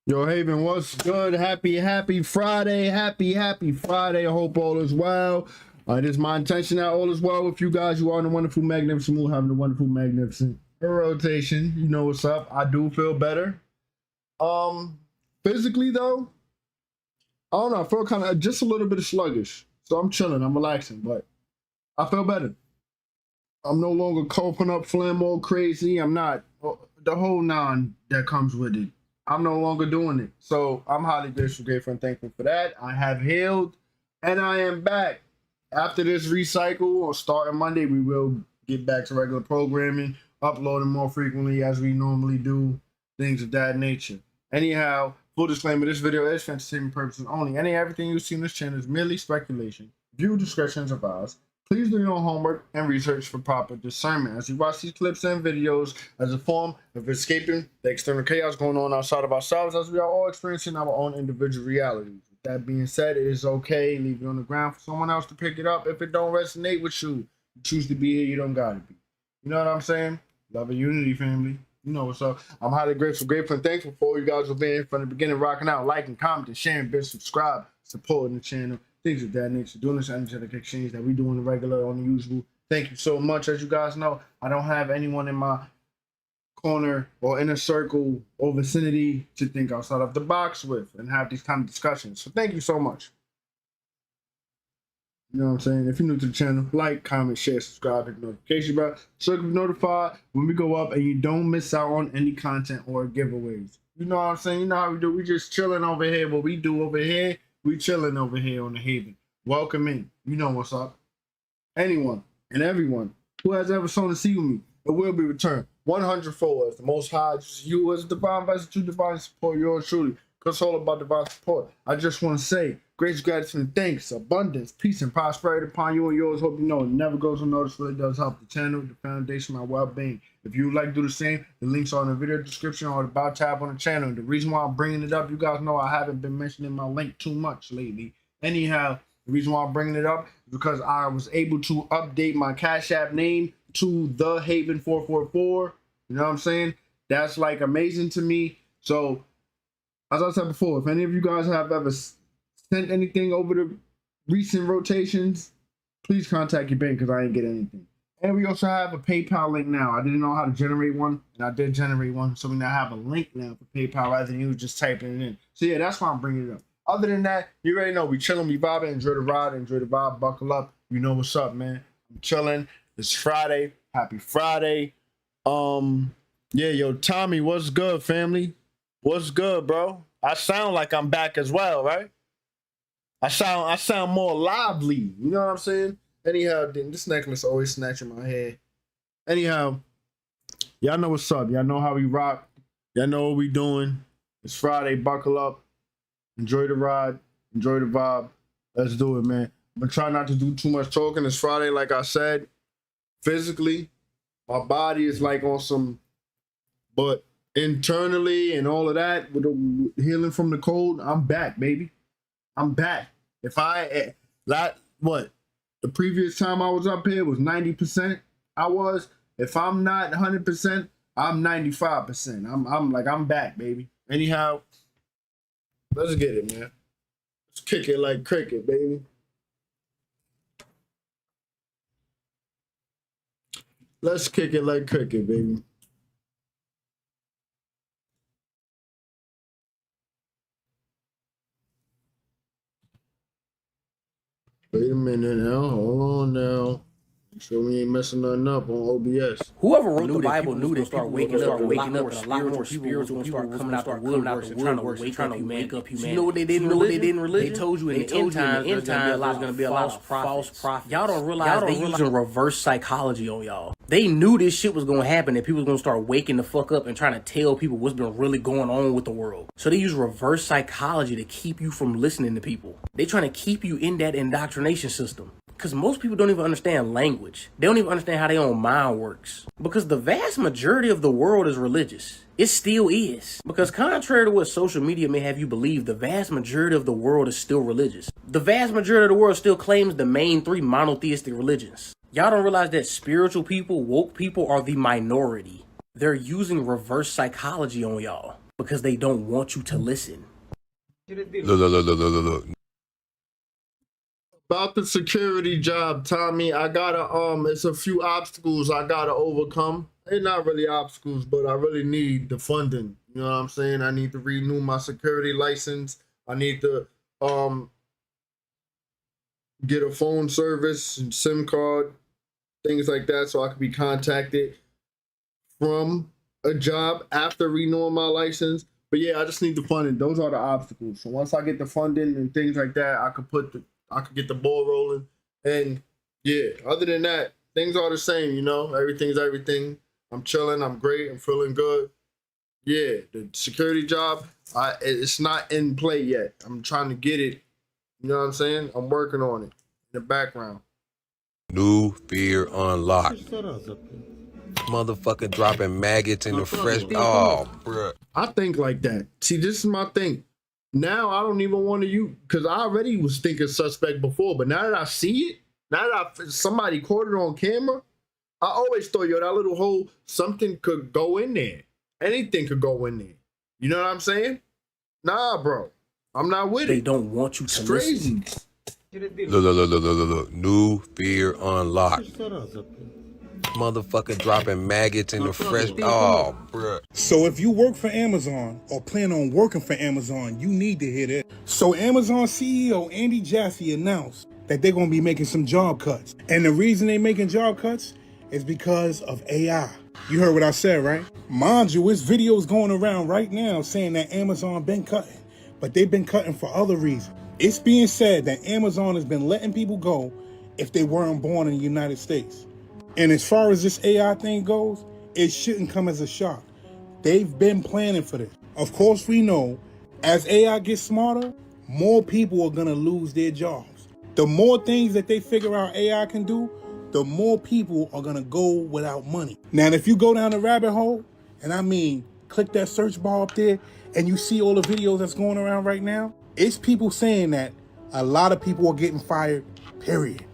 Yo, Haven, what's good? Happy Friday. Happy Friday. I hope all is well. It is my intention that all is well with you guys. You are in a wonderful, magnificent mood, having a wonderful, magnificent rotation. You know what's up. I do feel better. Physically, though, I don't know. I feel kind of just a little bit sluggish. So I'm chilling. I'm relaxing, but I feel better. I'm no longer coughing up phlegm all crazy. I'm not. The whole nine that comes with it. I'm no longer doing it. So I'm highly grateful and thankful for that. I have healed and I am back. After this recycle or starting Monday, we will get back to regular programming, uploading more frequently as we normally do, things of that nature. Anyhow, full disclaimer, this video is for entertainment purposes only. Everything you see on this channel is merely speculation. Viewer discretion is advised. Please do your own homework and research for proper discernment as you watch these clips and videos as a form of escaping the external chaos going on outside of ourselves, as we are all experiencing our own individual realities. With that being said, it is okay. Leave it on the ground for someone else to pick it up. If it don't resonate with you, you choose to be here, you don't gotta be. You know what I'm saying? Love and unity, family. You know what's up. I'm highly grateful and thankful for all you guys for being from the beginning, rocking out, liking, commenting, sharing, subscribe, supporting the channel. Things of that nature, doing this energetic exchange that we do on the regular, on the usual. Thank you so much. As you guys know, I don't have anyone in my corner or inner circle or vicinity to think outside of the box with and have these kind of discussions. So thank you so much. You know what I'm saying? If you're new to the channel, like, comment, share, subscribe, hit the notification bell so you can be notified when we go up and you don't miss out on any content or giveaways. You know what I'm saying? You know how we do. We just chilling over here. What we do over here, we chilling over here on the Haven. Welcome in. You know what's up. Anyone and everyone who has ever sown a seed with me, it will be returned 100-fold as the Most High, just you as a divine vessel to divine support, yours truly. Because it's all about divine support. I just want to say, grace, gratitude, and thanks, abundance, peace, and prosperity upon you and yours. Hope you know it never goes unnoticed, but it does help the channel, the foundation, my well-being. If you would like to do the same, the links are in the video description or the about tab on the channel. The reason why I'm bringing it up, you guys know I haven't been mentioning my link too much lately. Anyhow, the reason why I'm bringing it up is because I was able to update my Cash App name to The Haven 444. You know what I'm saying? That's like amazing to me. So, as I said before, if any of you guys have ever sent anything over the recent rotations, please contact your bank because I ain't get anything. And we also have a PayPal link now. I didn't know how to generate one, and I did generate one. So we now have a link now for PayPal rather than you just typing it in. So yeah, that's why I'm bringing it up. Other than that, you already know we chilling, we vibing, enjoy the ride, enjoy the vibe, buckle up. You know what's up, man. I'm chilling. It's Friday. Happy Friday. Yeah, yo, Tommy, what's good, family? What's good, bro? I sound like I'm back as well, right? I sound more lively. You know what I'm saying? Anyhow, this necklace always snatching my hair. Anyhow, y'all know what's up. Y'all know how we rock. Y'all know what we doing. It's Friday. Buckle up. Enjoy the ride. Enjoy the vibe. Let's do it, man. I'm gonna try not to do too much talking. It's Friday, like I said. Physically, my body is like on some, but internally and all of that, with the healing from the cold, I'm back, baby. I'm back. If I, the previous time I was up here was 90%. If I'm not 100%, I'm 95%. I'm back, baby. Anyhow, let's get it, man. Let's kick it like cricket, baby. Let's kick it like cricket, baby. Wait a minute now. Hold on now. Make sure we ain't messing nothing up on OBS. Whoever wrote the Bible knew that start waking up, and a lot more spiritual people start coming out the woodworks and trying to wake up humanity. You know what they did in religion? They told you in the end times there's gonna be a lot of false prophets. Y'all don't realize they using reverse psychology on y'all. They knew this shit was gonna happen, that people was gonna start waking the fuck up and trying to tell people what's been really going on with the world. So they use reverse psychology to keep you from listening to people. They trying to keep you in that indoctrination system. Because most people don't even understand language. They don't even understand how their own mind works. Because the vast majority of the world is religious. It still is. Because contrary to what social media may have you believe, the vast majority of the world is still religious. The vast majority of the world still claims the main three monotheistic religions. Y'all don't realize that spiritual people, woke people, are the minority. They're using reverse psychology on y'all. because they don't want you to listen. Look. About the security job, Tommy, I gotta it's a few obstacles I gotta overcome. They're not really obstacles, but I really need the funding. You know what I'm saying? I need to renew my security license. I need to get a phone service and SIM card, things like that, so I can be contacted from a job after renewing my license. But yeah, I just need the funding. Those are the obstacles. So once I get the funding and things like that, I could get the ball rolling. And yeah, other than that, things are the same, you know. Everything's everything. I'm chilling, I'm great, I'm feeling good. Yeah, the security job, it's not in play yet. I'm trying to get it. You know what I'm saying? I'm working on it in the background. New fear unlocked. Motherfucker dropping maggots in the fresh. Oh, bruh. I think like that. See, this is my thing. Now I don't even want to use, because I already was thinking suspect before, but now that I see it, now that somebody caught it on camera, I always thought, yo, that little hole, something could go in there. Anything could go in there. You know what I'm saying? Nah, bro. I'm not with it. They don't want you to crazy. Look. New fear unlocked. Motherfucker dropping maggots in the fresh. Oh, bruh. So if you work for Amazon or plan on working for Amazon, you need to hear this. So Amazon CEO Andy Jassy announced that they're going to be making some job cuts. And the reason they're making job cuts is because of AI. You heard what I said, right? Mind you, this video is going around right now saying that Amazon been cutting, but they've been cutting for other reasons. It's being said that Amazon has been letting people go if they weren't born in the United States. And as far as this AI thing goes, it shouldn't come as a shock. They've been planning for this. Of course, we know as AI gets smarter, more people are gonna lose their jobs. The more things that they figure out AI can do, the more people are gonna go without money. Now, if you go down the rabbit hole, and I mean, click that search bar up there, and you see all the videos that's going around right now, it's people saying that a lot of people are getting fired, period.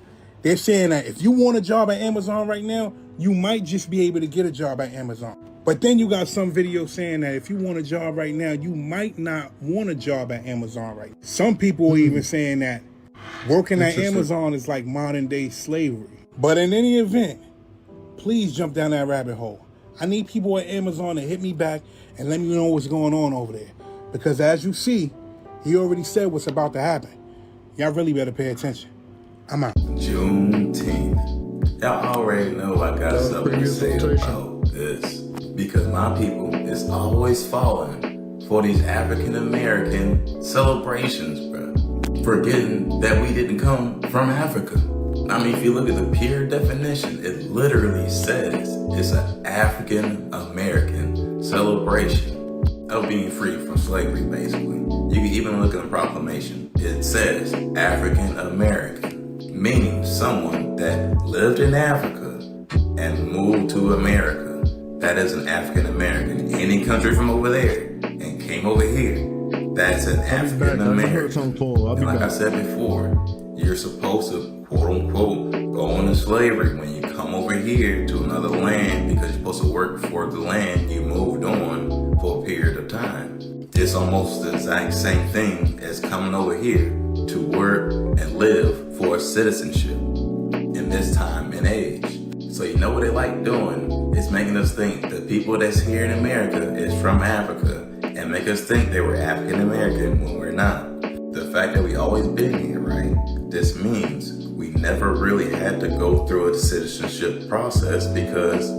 They're saying that if you want a job at Amazon right now, you might just be able to get a job at Amazon. But then you got some videos saying that if you want a job right now, you might not want a job at Amazon right now. Some people are even saying that working at Amazon is like modern day slavery. But in any event, please jump down that rabbit hole. I need people at Amazon to hit me back and let me know what's going on over there. Because as you see, he already said what's about to happen. Y'all really better pay attention. I'm out. Juneteenth. Y'all already know I got something to say about this. Because my people is always falling for these African American celebrations, bro. Forgetting that we didn't come from Africa. I mean, if you look at the pure definition, it literally says it's an African American celebration of being free from slavery, basically. You can even look at the proclamation. It says African American, meaning someone that lived in Africa and moved to America. That is an African American. Any country from over there and came over here, that's an African American. And like I said before, you're supposed to, quote unquote, go into slavery when you come over here to another land because you're supposed to work for the land you moved on for a period of time. It's almost the exact same thing as coming over here to work and live for citizenship in this time and age. So you know what they like doing is making us think the people that's here in America is from Africa and make us think they were African American when we're not. The fact that we always been here, right? This means we never really had to go through a citizenship process because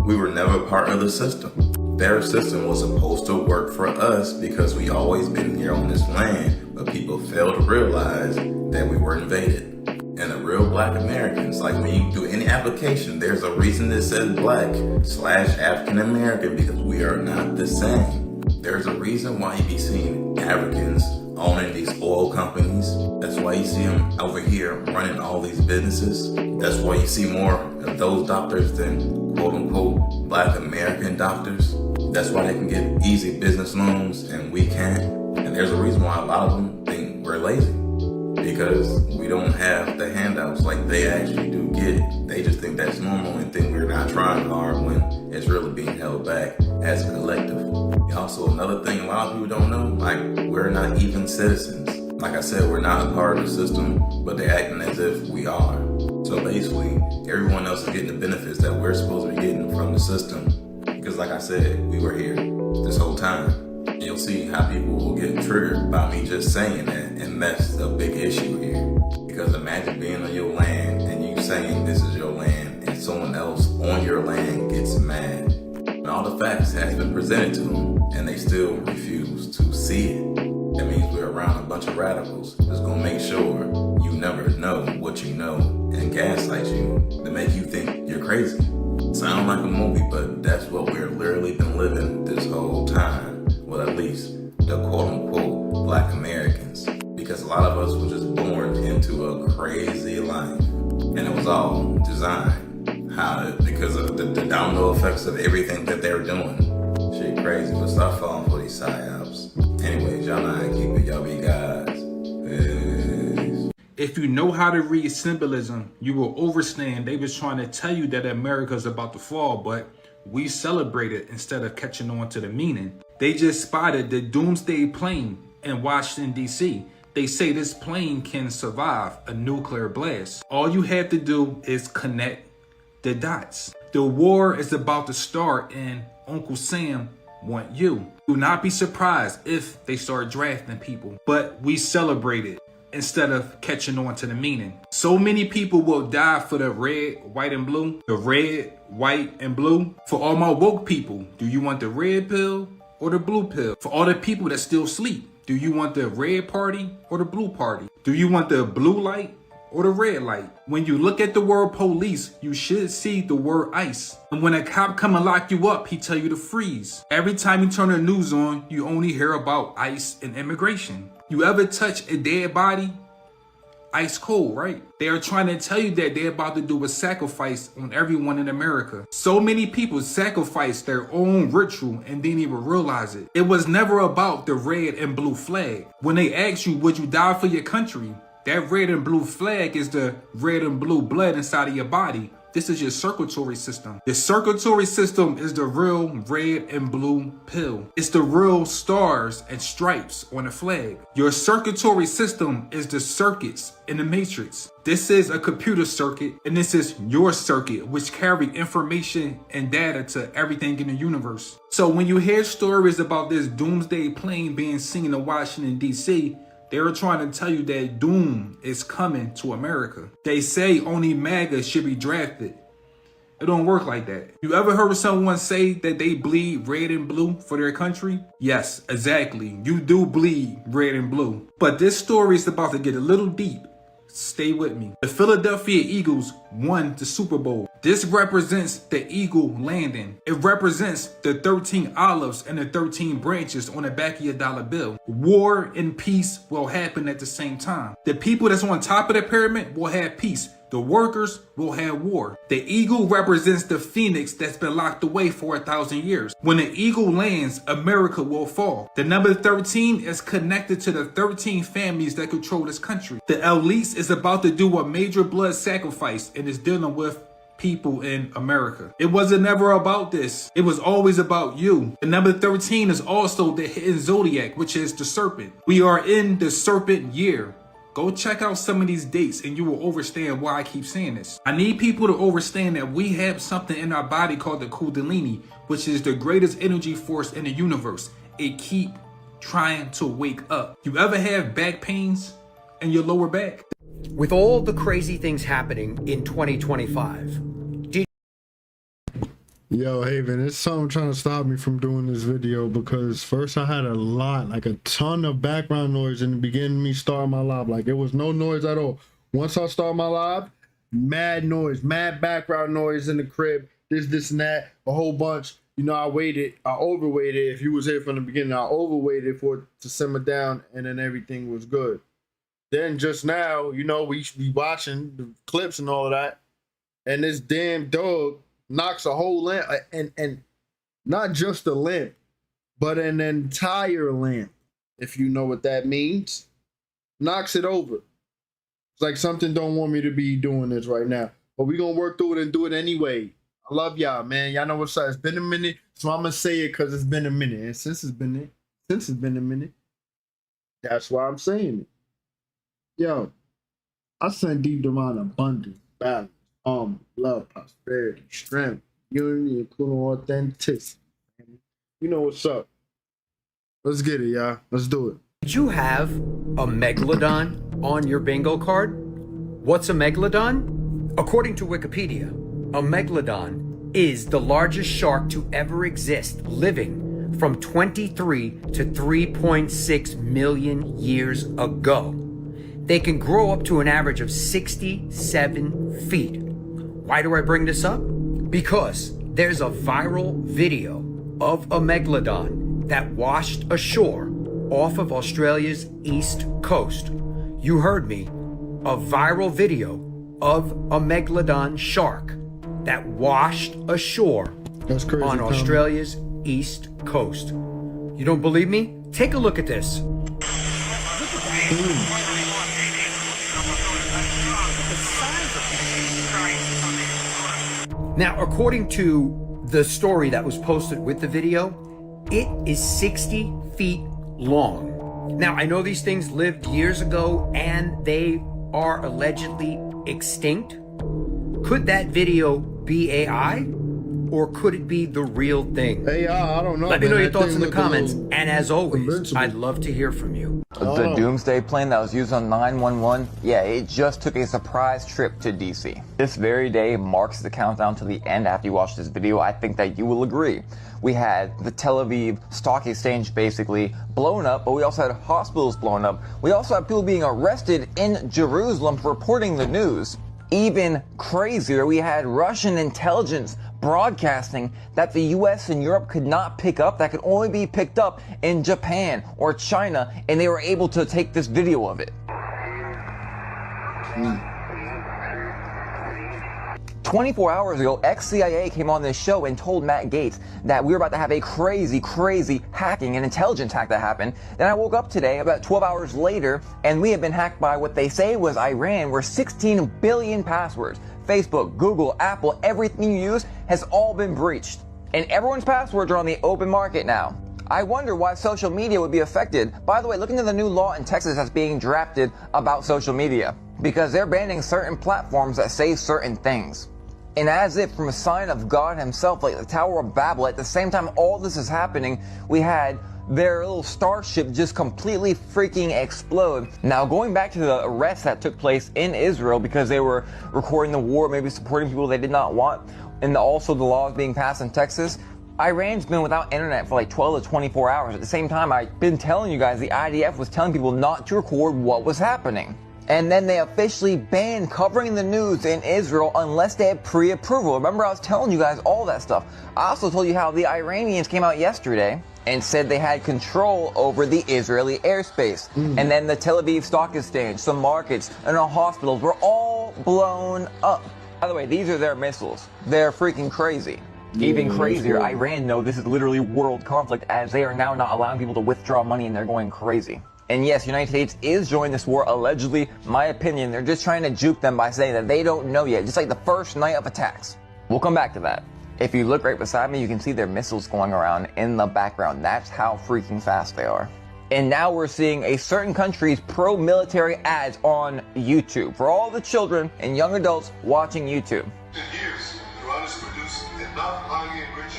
we were never part of the system. Their system was supposed to work for us because we always been here on this land, but people fail to realize that we were invaded. And the real black Americans, like when you do any application, there's a reason that says black/African American because we are not the same. There's a reason why you be seeing Africans owning these oil companies. That's why you see them over here running all these businesses. That's why you see more of those doctors than quote unquote black American doctors. That's why they can get easy business loans and we can't. And there's a reason why a lot of them think we're lazy. Because we don't have the handouts like they actually do get. They just think that's normal and think we're not trying hard when it's really being held back as a collective. Also, another thing a lot of people don't know, like, we're not even citizens. Like I said, we're not a part of the system, but they're acting as if we are. So basically, everyone else is getting the benefits that we're supposed to be getting from the system. Because like I said, we were here this whole time. And you'll see how people will get triggered by me just saying that, and that's a big issue here. Because imagine being on your land and you saying this is your land, and someone else on your land gets mad. And all the facts have been presented to them, and they still refuse to see it. That means we're around a bunch of radicals that's gonna make sure you never know what you know and gaslight you to make you think you're crazy. Sound like a movie, but that's what we're literally been living this whole time. Well, at least the quote-unquote Black Americans. Because a lot of us were just born into a crazy life. And it was all designed. Because of the domino effects of everything that they're doing. Shit crazy, but stop falling for these psyops. Anyways, y'all know how to keep it. Y'all be guys. Peace. If you know how to read symbolism, you will understand they was trying to tell you that America's about to fall, but we celebrate it instead of catching on to the meaning. They just spotted the doomsday plane in Washington, D.C. They say this plane can survive a nuclear blast. All you have to do is connect the dots. The war is about to start and Uncle Sam want you. Do not be surprised if they start drafting people, but we celebrate it instead of catching on to the meaning. So many people will die for the red, white, and blue. The red, white, and blue. For all my woke people, do you want the red pill or the blue pill? For all the people that still sleep, do you want the red party or the blue party? Do you want the blue light or the red light? When you look at the word police, you should see the word ICE. And when a cop come and lock you up, he tell you to freeze. Every time you turn the news on, you only hear about ICE and immigration. You ever touch a dead body? Ice cold, right? They are trying to tell you that they're about to do a sacrifice on everyone in America. So many people sacrifice their own ritual and didn't even realize it. It was never about the red and blue flag. When they ask you, would you die for your country? That red and blue flag is the red and blue blood inside of your body. This is your circulatory system. The circulatory system is the real red and blue pill. It's the real stars and stripes on the flag. Your circulatory system is the circuits in the matrix. This is a computer circuit, and this is your circuit, which carry information and data to everything in the universe. So when you hear stories about this doomsday plane being seen in Washington, D.C., they were trying to tell you that doom is coming to America. They say only MAGA should be drafted. It don't work like that. You ever heard someone say that they bleed red and blue for their country? Yes, exactly. You do bleed red and blue. But this story is about to get a little deep. Stay with me. The Philadelphia Eagles won the Super Bowl. This represents the eagle landing. It represents the 13 olives and the 13 branches on the back of your dollar bill. War and peace will happen at the same time. The people that's on top of the pyramid will have peace. The workers will have war. The eagle represents the phoenix that's been locked away for 1,000 years. When the eagle lands, America will fall. The number 13 is connected to the 13 families that control this country. The elites is about to do a major blood sacrifice and is dealing with people in America. It wasn't never about this. It was always about you. The number 13 is also the hidden zodiac, which is the serpent. We are in the serpent year. Go check out some of these dates and you will understand why I keep saying this. I need people to understand that we have something in our body called the Kundalini, which is the greatest energy force in the universe. It keep trying to wake up. You ever have back pains in your lower back? With all the crazy things happening in 2025, Yo, Haven, it's something trying to stop me from doing this video because first I had a ton of background noise in the beginning of me starting my live. Like, it was no noise at all. Once I start my live, mad noise, mad background noise in the crib, this and that, a whole bunch. You know, I overweighted. If you was here from the beginning, I overweighted for it to simmer down, and then everything was good. Then just now, you know, we should be watching the clips and all of that, and this damn dog knocks a whole lamp, and not just a lamp, but an entire lamp, if you know what that means. Knocks it over. It's like something don't want me to be doing this right now, but we're gonna work through it and do it anyway. I love y'all, man. Y'all know what's up. It's been a minute, so I'm gonna say it because it's been a minute. And since it's been a minute, that's why I'm saying it. Yo, I send deep divine abundance, balance, love, prosperity, strength, unity, including authenticity. You know what's up. Let's get it, y'all. Let's do it. Did you have a megalodon on your bingo card? What's a megalodon? According to Wikipedia, a megalodon is the largest shark to ever exist, living from 23 to 3.6 million years ago. They can grow up to an average of 67 feet. Why do I bring this up? Because there's a viral video of a megalodon that washed ashore off of Australia's east coast. You heard me. A viral video of a megalodon shark that washed ashore on Australia's east coast. You don't believe me? Take a look at this. Now, according to the story that was posted with the video, it is 60 feet long. Now, I know these things lived years ago and they are allegedly extinct. Could that video be AI? Or could it be the real thing? AI, I don't know. Let me know your thoughts in the comments. And as always, I'd love to hear from you. The Doomsday plane that was used on 911, yeah, it just took a surprise trip to DC. This very day marks the countdown to the end. After you watch this video, I think that you will agree. We had the Tel Aviv Stock Exchange basically blown up, but we also had hospitals blown up. We also had people being arrested in Jerusalem for reporting the news. Even crazier, we had Russian intelligence broadcasting that the US and Europe could not pick up, that could only be picked up in Japan or China, and they were able to take this video of it. 24 hours ago, ex-CIA came on this show and told Matt Gaetz that we were about to have a crazy hacking and intelligence hack that happened. Then I woke up today about 12 hours later and we have been hacked by what they say was Iran, where 16 billion passwords, Facebook, Google, Apple, everything you use has all been breached. And everyone's passwords are on the open market now. I wonder why social media would be affected. By the way, look into the new law in Texas that's being drafted about social media, because they're banning certain platforms that say certain things. And as if from a sign of God himself, like the Tower of Babel, at the same time all this is happening, we had their little starship just completely freaking explode. Now, going back to the arrests that took place in Israel because they were recording the war, maybe supporting people they did not want, and also the laws being passed in Texas, Iran's been without internet for like 12 to 24 hours. At the same time, I've been telling you guys the IDF was telling people not to record what was happening. And then they officially banned covering the news in Israel unless they had pre-approval. Remember, I was telling you guys all that stuff. I also told you how the Iranians came out yesterday and said they had control over the Israeli airspace. And then the Tel Aviv Stock Exchange, some markets, and the hospitals were all blown up. By the way, these are their missiles. They're freaking crazy. Even crazier, Iran know this is literally world conflict, as they are now not allowing people to withdraw money and they're going crazy. And yes, United States is joining this war, allegedly. My opinion, they're just trying to juke them by saying that they don't know yet, just like the first night of attacks. We'll come back to that. If you look right beside me, you can see their missiles going around in the background. That's how freaking fast they are. And now we're seeing a certain country's pro-military ads on YouTube for all the children and young adults watching YouTube.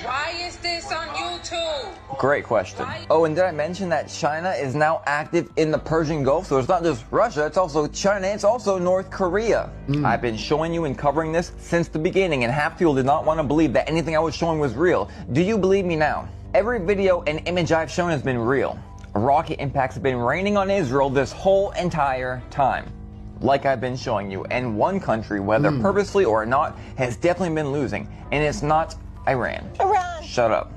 Why is this on YouTube? Great question. Oh, and did I mention that China is now active in the Persian Gulf? So it's not just Russia, it's also China, it's also North Korea. I've been showing you and covering this since the beginning, and half people did not want to believe that anything I was showing was real. Do you believe me now? Every video and image I've shown has been real. Rocket impacts have been raining on Israel this whole entire time, like I've been showing you. And one country, whether purposely or not, has definitely been losing, and it's not Iran. Shut up.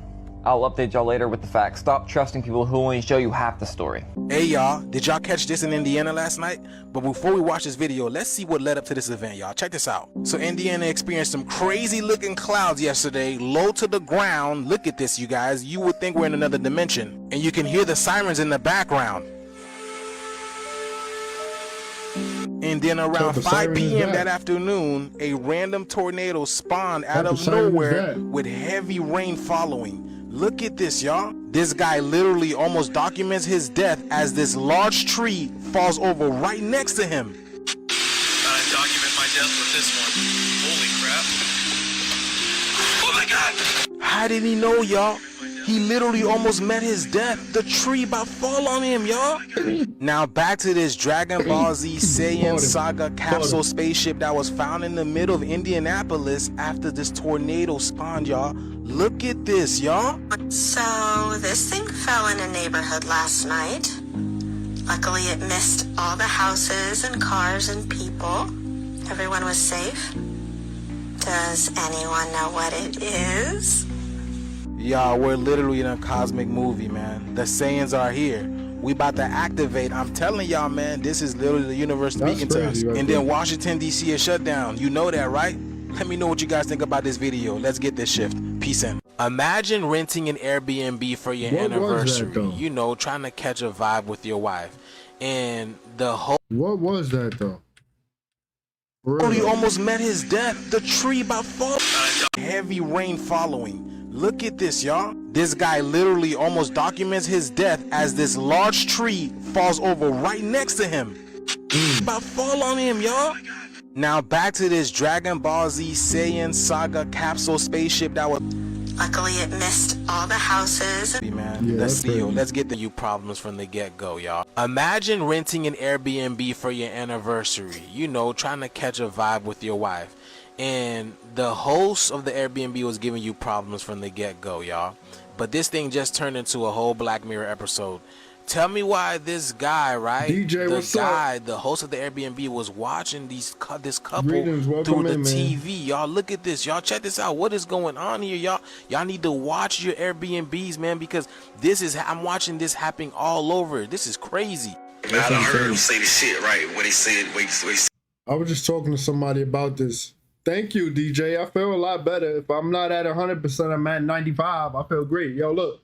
I'll update y'all later with the facts. Stop trusting people who only show you half the story. Hey y'all, did y'all catch this in Indiana last night? But before we watch this video, let's see what led up to this event, y'all. Check this out. So Indiana experienced some crazy looking clouds yesterday, low to the ground. Look at this, you guys. You would think we're in another dimension. And you can hear the sirens in the background. And then around 5 p.m. that afternoon, a random tornado spawned out of nowhere with heavy rain following. Look at this, y'all. This guy literally almost documents his death as this large tree falls over right next to him. Document my death with this one. Holy crap. Oh my God. How did he know, y'all? He literally almost met his death. The tree about to fall on him, y'all. Now back to this Dragon Ball Z Saiyan Saga capsule spaceship that was found in the middle of Indianapolis after this tornado spawned, y'all. Look at this, y'all. So this thing fell in a neighborhood last night. Luckily it missed all the houses and cars and people. Everyone was safe. Does anyone know what it is? Y'all, we're literally in a cosmic movie, man. The Saiyans are here. We about to activate. I'm telling y'all, man, this is literally the universe speaking to us. And then Washington, D.C. is shut down. You know that, right? Let me know what you guys think about this video. Let's get this shift. Peace in. Imagine renting an Airbnb for your anniversary. You know, trying to catch a vibe with your wife. And the whole... What was that, though? He almost met his death. The tree about fall. Heavy rain following. Look at this, y'all. This guy literally almost documents his death as this large tree falls over right next to him. About to fall on him, y'all. Now back to this Dragon Ball Z Saiyan Saga capsule spaceship that was... Luckily it missed all the houses. Man, let's get the problems from the get-go, y'all. Imagine renting an Airbnb for your anniversary. You know, trying to catch a vibe with your wife. And the host of the Airbnb was giving you problems from the get-go, y'all. But this thing just turned into a whole Black Mirror episode. Tell me why this guy, right? DJ, the guy, the host of the Airbnb, was watching this couple through the TV. Y'all, look at this. Y'all, check this out. What is going on here, y'all? Y'all need to watch your Airbnbs, man, because this is... I'm watching this happening all over. This is crazy. Man, I done heard him say the shit right. What he said. I was just talking to somebody about this. Thank you, DJ. I feel a lot better. If I'm not at 100%, I'm at 95. I feel great. Yo, look.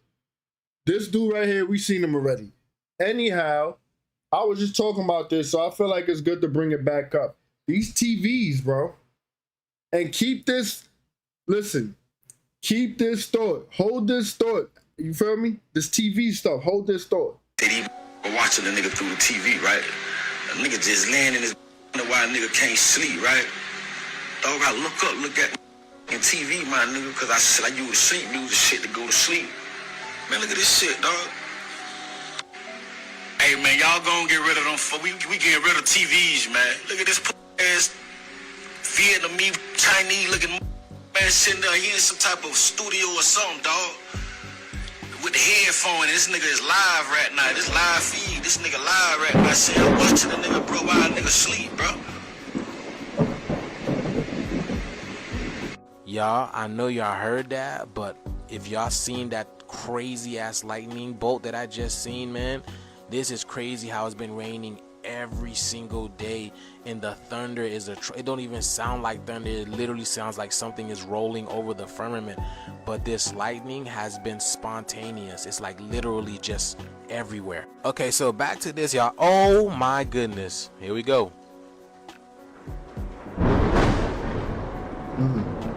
This dude right here, we seen him already. Anyhow, I was just talking about this, so I feel like it's good to bring it back up. These TVs, bro. And keep this, listen, keep this thought. Hold this thought. You feel me? This TV stuff. Hold this thought. They watching the nigga through the TV, right? A nigga just laying in his why a nigga can't sleep, right? Dog, I look at in TV, my nigga, because I said I use the shit to go to sleep. Man, look at this shit, dog. Hey, man, y'all gonna get rid of them. We getting rid of TVs, man. Look at this ass Vietnamese, Chinese looking man sitting there. He in some type of studio or something, dog. With the headphone, and this nigga is live right now. This live feed. This nigga live right now. I said, I'm watching the nigga, bro, while a nigga sleep, bro. Y'all, I know y'all heard that, but if y'all seen that crazy ass lightning bolt that I just seen, man, this is crazy how it's been raining every single day, and the thunder is it don't even sound like thunder. It literally sounds like something is rolling over the firmament. But this lightning has been spontaneous. It's like literally just everywhere. Okay, so back to this, y'all. Oh my goodness, here we go.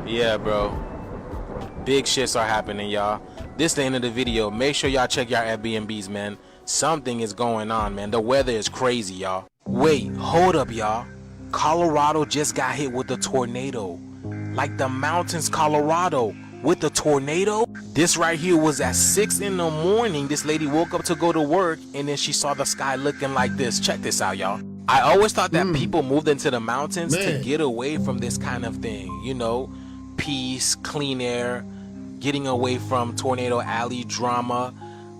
Yeah, bro, big shits are happening, y'all. This the end of the video. Make sure y'all check y'all Airbnbs, man. Something is going on, man. The weather is crazy, y'all. Wait, hold up, y'all. Colorado just got hit with a tornado. Like the mountains, Colorado, with a tornado. This right here was at 6 in the morning. This lady woke up to go to work, and then she saw the sky looking like this. Check this out, y'all. I always thought that people moved into the mountains to get away from this kind of thing, you know, peace, clean air, getting away from Tornado Alley drama.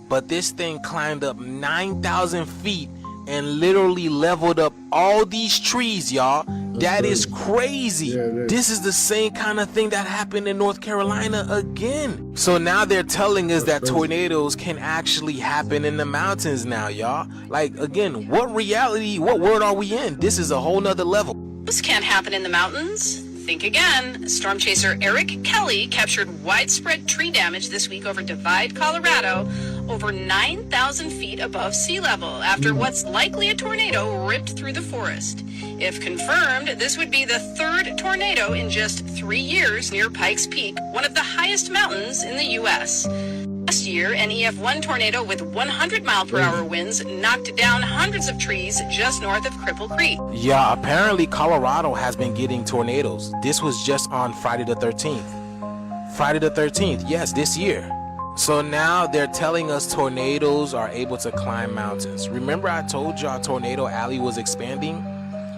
But this thing climbed up 9,000 feet and literally leveled up all these trees, y'all. That is crazy. This is the same kind of thing that happened in North Carolina again. So now they're telling us that tornadoes can actually happen in the mountains now, y'all. Like, again, what reality, what world are we in? This is a whole nother level. This can't happen in the mountains. Think again. Storm chaser Eric Kelly captured widespread tree damage this week over Divide, Colorado, over 9,000 feet above sea level after what's likely a tornado ripped through the forest. If confirmed, this would be the third tornado in just 3 years near Pikes Peak, one of the highest mountains in the U.S. Last year, an EF1 tornado with 100-mile-per-hour winds knocked down hundreds of trees just north of Cripple Creek. Yeah, apparently Colorado has been getting tornadoes. This was just on Friday the 13th. Friday the 13th, yes, this year. So now they're telling us tornadoes are able to climb mountains. Remember I told y'all Tornado Alley was expanding?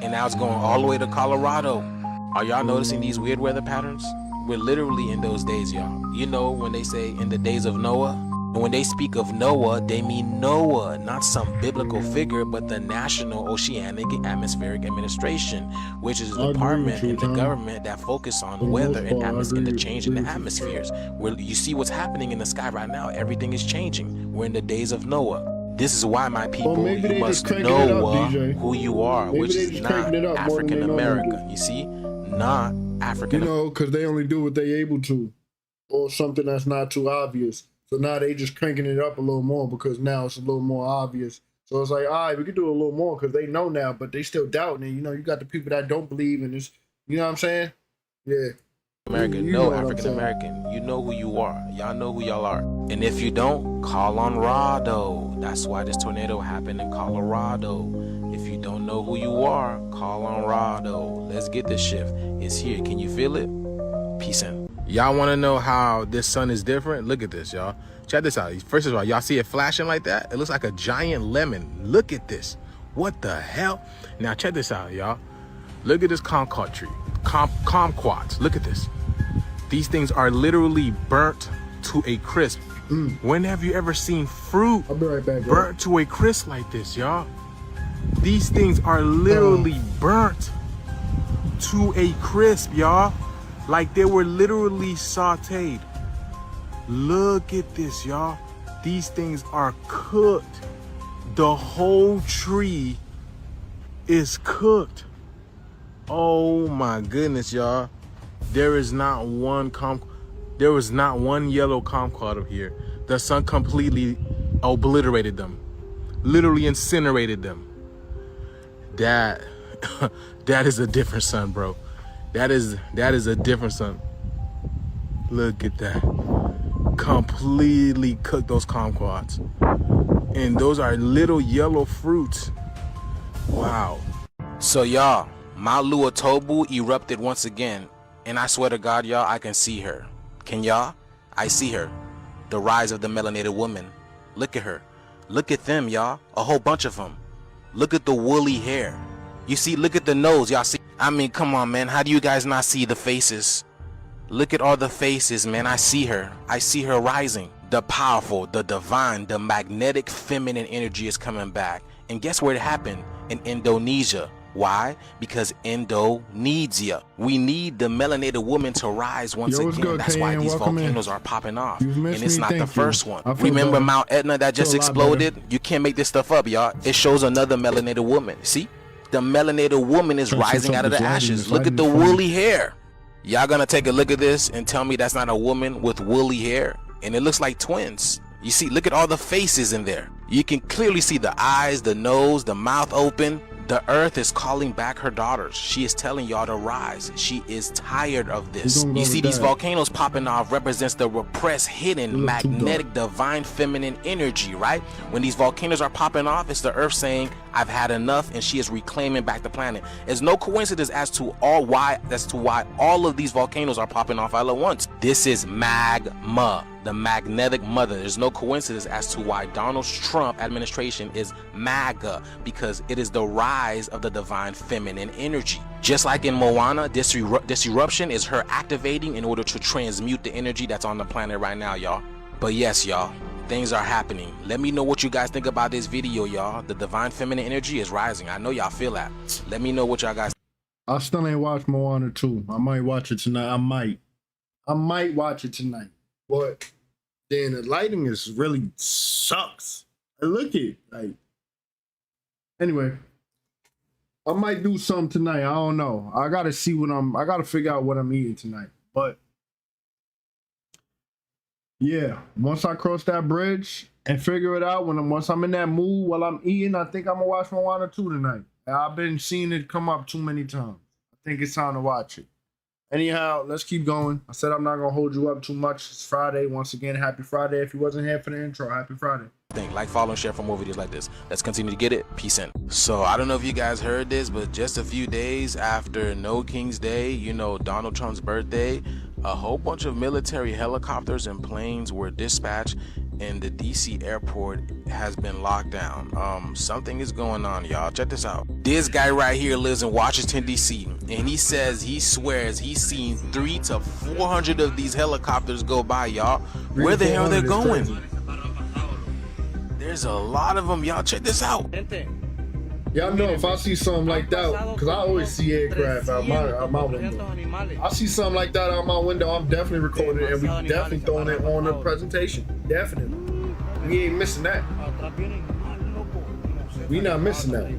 And now it's going all the way to Colorado. Are y'all noticing these weird weather patterns? We're literally in those days, y'all. You know when they say in the days of Noah? And when they speak of Noah, they mean Noah, not some biblical figure, but the National Oceanic and Atmospheric Administration, which is a department in the government that focus on weather and the change in the atmospheres. Where you see what's happening in the sky right now, everything is changing. We're in the days of Noah. This is why, my people, you must know who you are, which is not African American. You see, not African. You know, because they only do what they able to, or something that's not too obvious. So now they just cranking it up a little more because now it's a little more obvious. So it's like, all right, we could do a little more because they know now, but they still doubting it. You know, you got the people that don't believe in this. You know what I'm saying? Yeah. American, no African American. You know who you are. Y'all know who y'all are. And if you don't, call on Rado. That's why this tornado happened in Colorado. If you don't know who you are, call on Rado. Let's get this shift. It's here. Can you feel it? Peace in. Y'all want to know how this sun is different? Look at this, y'all. Check this out. First of all, y'all see it flashing like that? It looks like a giant lemon. Look at this. What the hell? Now check this out, y'all. Look at this kumquat tree. Kumquats. Look at this. These things are literally burnt to a crisp. When have you ever seen fruit burnt to a crisp like this, y'all? These things are literally burnt to a crisp, y'all. Like they were literally sauteed. Look at this, y'all. These things are cooked. The whole tree is cooked. Oh my goodness, y'all. There is not one yellow kumquat up here. The sun completely obliterated them. Literally incinerated them. That is a different sun, bro. That is a different sun. Look at that. Completely cooked those kumquats. And those are little yellow fruits. Wow. So y'all, Malu Tobu erupted once again. And I swear to God, y'all, I can see her. Can y'all? I see her. The rise of the melanated woman. Look at her. Look at them, y'all. A whole bunch of them. Look at the woolly hair. You see, look at the nose. Y'all see? I mean, come on, man. How do you guys not see the faces? Look at all the faces, man. I see her. I see her rising. The powerful, the divine, the magnetic feminine energy is coming back. And guess where it happened? In Indonesia. Why? Because Indo needs ya. We need the melanated woman to rise once again. Good, that's why these volcanoes are popping off. And it's not the first one. Remember better. Mount Etna that just exploded? You can't make this stuff up, y'all. It shows another melanated woman. See? The melanated woman is rising out of the ashes. Look at the woolly hair. Y'all gonna take a look at this and tell me that's not a woman with woolly hair? And it looks like twins. You see, look at all the faces in there. You can clearly see the eyes, the nose, the mouth open. The earth is calling back her daughters. She is telling y'all to rise. She is tired of this. You see, these volcanoes popping off represents the repressed, hidden, magnetic, divine feminine energy, right? When these volcanoes are popping off, it's the earth saying, I've had enough, and she is reclaiming back the planet. There's no coincidence as to why all of these volcanoes are popping off all at once. This is magma, the magnetic mother. There's no coincidence as to why Donald Trump administration is MAGA, because it is the rise of the divine feminine energy. Just like in Moana, this eruption is her activating in order to transmute the energy that's on the planet right now, y'all. But yes, y'all, things are happening. Let me know what you guys think about this video, y'all. The divine feminine energy is rising. I know y'all feel that. Let me know what y'all guys. I still ain't watched Moana 2. I might watch it tonight. I might watch it tonight. But then the lighting is really sucks. Look at it. Like, anyway, I might do something tonight. I don't know. I gotta see I gotta figure out what I'm eating tonight. But yeah, once I cross that bridge, and figure it out once I'm in that mood while I'm eating. I think I'm gonna watch Moana 2 tonight. I've been seeing it come up too many times. I think it's time to watch it. Anyhow, let's keep going. I said I'm not gonna hold you up too much. It's Friday. Once again, happy Friday. If you wasn't here for the intro, happy Friday. Like, follow, and share for more videos like this. Let's continue to get it. Peace in. So I don't know if you guys heard this, but just a few days after No King's Day, you know, Donald Trump's birthday, a whole bunch of military helicopters and planes were dispatched, and the DC airport has been locked down. Something is going on, y'all. Check this out. This guy right here lives in Washington DC, and he says he swears he's seen 300 to 400 of these helicopters go by, y'all. Where the hell they're going? There's a lot of them, y'all. Check this out. Y'all know if I see something like that, because I always see aircraft out my window. I see something like that out my window, I'm definitely recording it, and we definitely throwing it on the presentation. Definitely. We ain't missing that. We not missing that.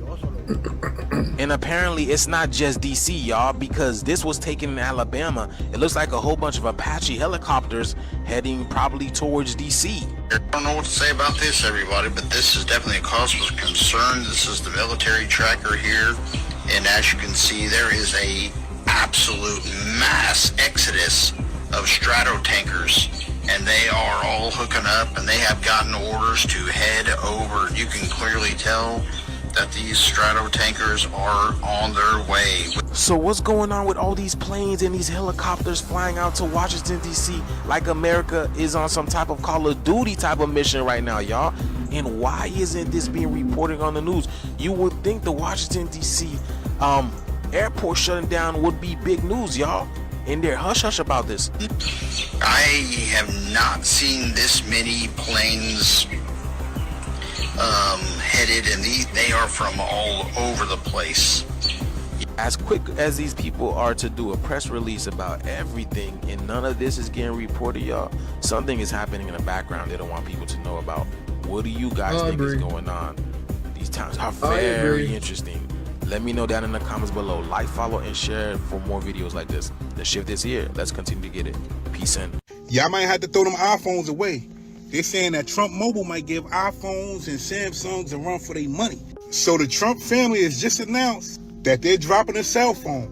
And apparently it's not just DC, y'all, because this was taken in Alabama. It looks like a whole bunch of Apache helicopters heading probably towards DC. I don't know what to say about this, everybody, but this is definitely a cause for concern. This is the military tracker here, and as you can see, there is a absolute mass exodus of strato tankers, and they are all hooking up, and they have gotten orders to head over. You can clearly tell that these strato tankers are on their way. So what's going on with all these planes and these helicopters flying out to Washington DC like America is on some type of Call of Duty type of mission right now, y'all? And why isn't this being reported on the news? You would think the Washington DC airport shutting down would be big news, y'all, and they're hush hush about this. I have not seen this many planes headed, and they are from all over the place. As quick as these people are to do a press release about everything, and none of this is getting reported, y'all, something is happening in the background they don't want people to know about. What do you guys think is going on? These times are very interesting. Let me know down in the comments below. Like, follow, and share for more videos like this. The shift is here. Let's continue to get it. Peace in. Y'all might have to throw them iPhones away. They're saying that Trump Mobile might give iPhones and Samsungs a run for their money. So the Trump family has just announced that they're dropping a cell phone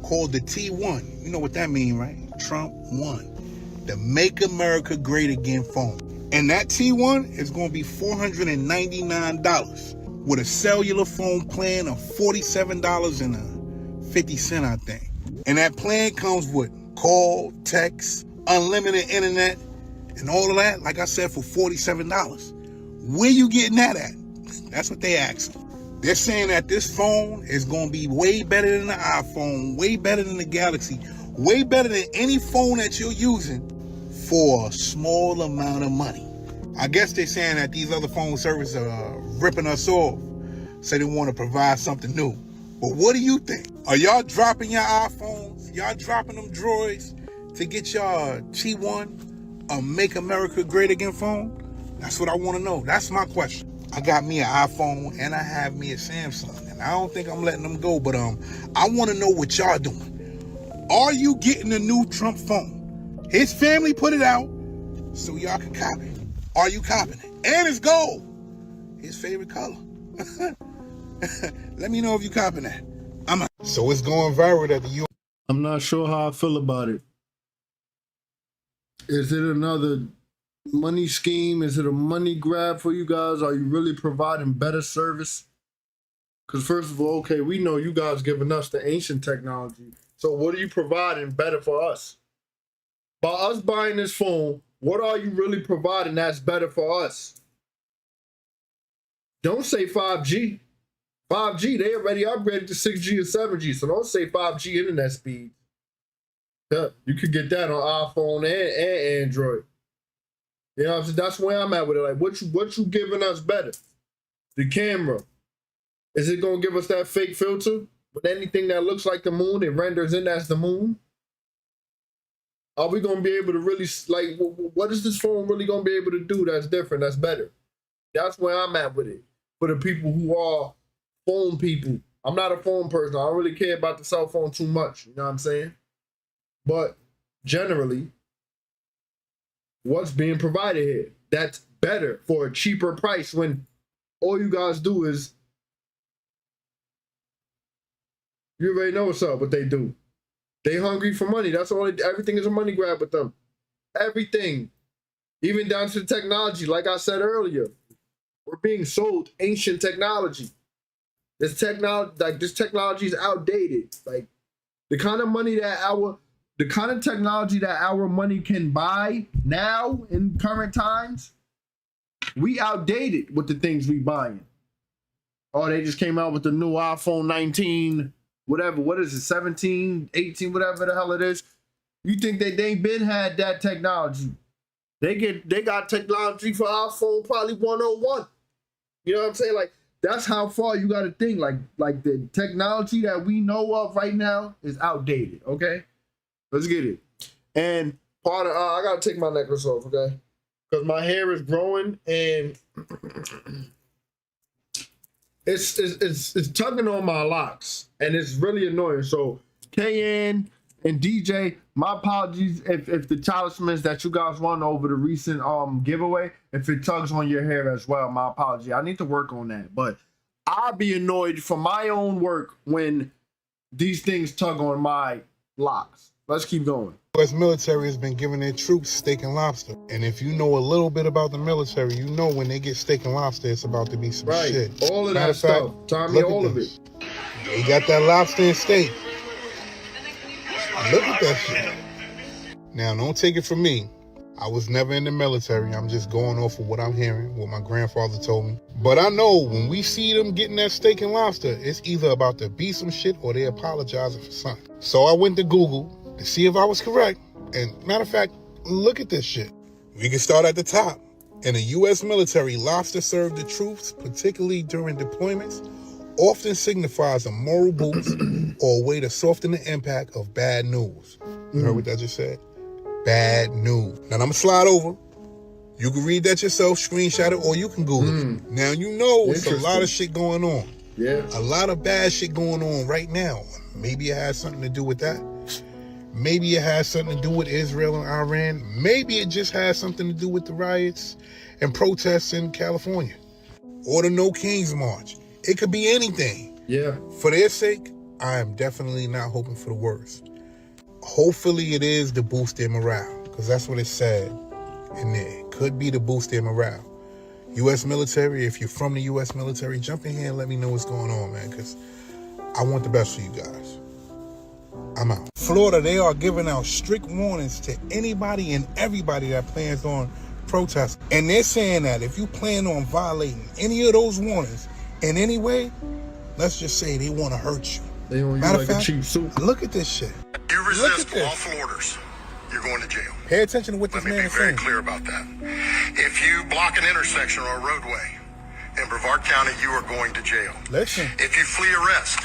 called the T1. You know what that means, right? Trump One. The Make America Great Again phone. And that T1 is going to be $499 with a cellular phone plan of $47.50, I think. And that plan comes with call, text, unlimited internet, and all of that, like I said, for $47. Where you getting that at? That's what they asking. They're saying that this phone is going to be way better than the iPhone, way better than the Galaxy, way better than any phone that you're using for a small amount of money. I guess they're saying that these other phone services are ripping us off, so they want to provide something new. But what do you think? Are y'all dropping your iPhones? Y'all dropping them droids to get y'all T1? A Make America Great Again phone? That's what I want to know. That's my question. I got me an iPhone and I have me a Samsung, and I don't think I'm letting them go, but I want to know what y'all doing. Are you getting a new Trump phone? His family put it out so y'all can copy it. Are you copying it? And it's gold. His favorite color. Let me know if you copying that. So it's going viral that the U.S. I'm not sure how I feel about it. Is it another money scheme? Is it a money grab for you guys? Are you really providing better service? Because first of all, okay, we know you guys giving us the ancient technology. So what are you providing better for us? By us buying this phone, what are you really providing that's better for us? Don't say 5G. 5G, they already upgraded to 6G and 7G, so don't say 5G internet speed. Yeah, you could get that on iPhone and Android. You know what I'm saying? That's where I'm at with it. Like, what you giving us better? The camera. Is it going to give us that fake filter? With anything that looks like the moon, it renders in as the moon? Are we going to be able to really, like, what is this phone really going to be able to do that's different, that's better? That's where I'm at with it. For the people who are phone people. I'm not a phone person. I don't really care about the cell phone too much. You know what I'm saying? But generally, what's being provided here? That's better for a cheaper price when all you guys do is, you already know what's up, what they do. They hungry for money. That's all. Everything is a money grab with them. Everything. Even down to the technology. Like I said earlier, we're being sold ancient technology. This technology is outdated. Like the kind of money that the kind of technology that our money can buy now in current times, we outdated with the things we buying. Oh, they just came out with the new iPhone 19, whatever. What is it, 17, 18, whatever the hell it is. You think they been had that technology. They got technology for iPhone probably 101. You know what I'm saying? Like, that's how far you got to think. Like the technology that we know of right now is outdated, okay? Let's get it. And part of, I got to take my necklace off, okay? Because my hair is growing and it's tugging on my locks. And it's really annoying. So, KN and DJ, my apologies if the talismans that you guys won over the recent giveaway, if it tugs on your hair as well, my apology. I need to work on that. But I'll be annoyed for my own work when these things tug on my locks. Let's keep going. The U.S. military has been giving their troops steak and lobster. And if you know a little bit about the military, you know when they get steak and lobster, it's about to be some shit. All of that stuff. Tommy, all of it. They got that lobster and steak. Look at that shit. Now, don't take it from me. I was never in the military. I'm just going off of what I'm hearing, what my grandfather told me. But I know when we see them getting that steak and lobster, it's either about to be some shit or they apologizing for something. So I went to Google to see if I was correct. And matter of fact, look at this shit. We can start at the top. In the U.S. military, lobster served to troops, particularly during deployments, often signifies a moral boost or a way to soften the impact of bad news. You heard what I just said? Bad news. Now I'm gonna slide over. You can read that yourself, screenshot it, or you can Google it. Now you know it's a lot of shit going on. Yeah. A lot of bad shit going on right now. Maybe it has something to do with that. Maybe it has something to do with Israel and Iran. Maybe it just has something to do with the riots and protests in California. Or the No Kings March. It could be anything. Yeah. For their sake, I am definitely not hoping for the worst. Hopefully it is to boost their morale, because that's what it said in there. It could be to boost their morale. U.S. military, if you're from the U.S. military, jump in here and let me know what's going on, man, because I want the best for you guys. I'm out. Florida, they are giving out strict warnings to anybody and everybody that plans on protesting. And they're saying that if you plan on violating any of those warnings in any way, let's just say they want to hurt you. They want you Matter like of fact, a cheap suit. Look at this shit. You resist lawful orders, you're going to jail. Pay attention to what this man is saying. Let me be very clear about that. If you block an intersection or a roadway in Brevard County, you are going to jail. Listen. If you flee arrest,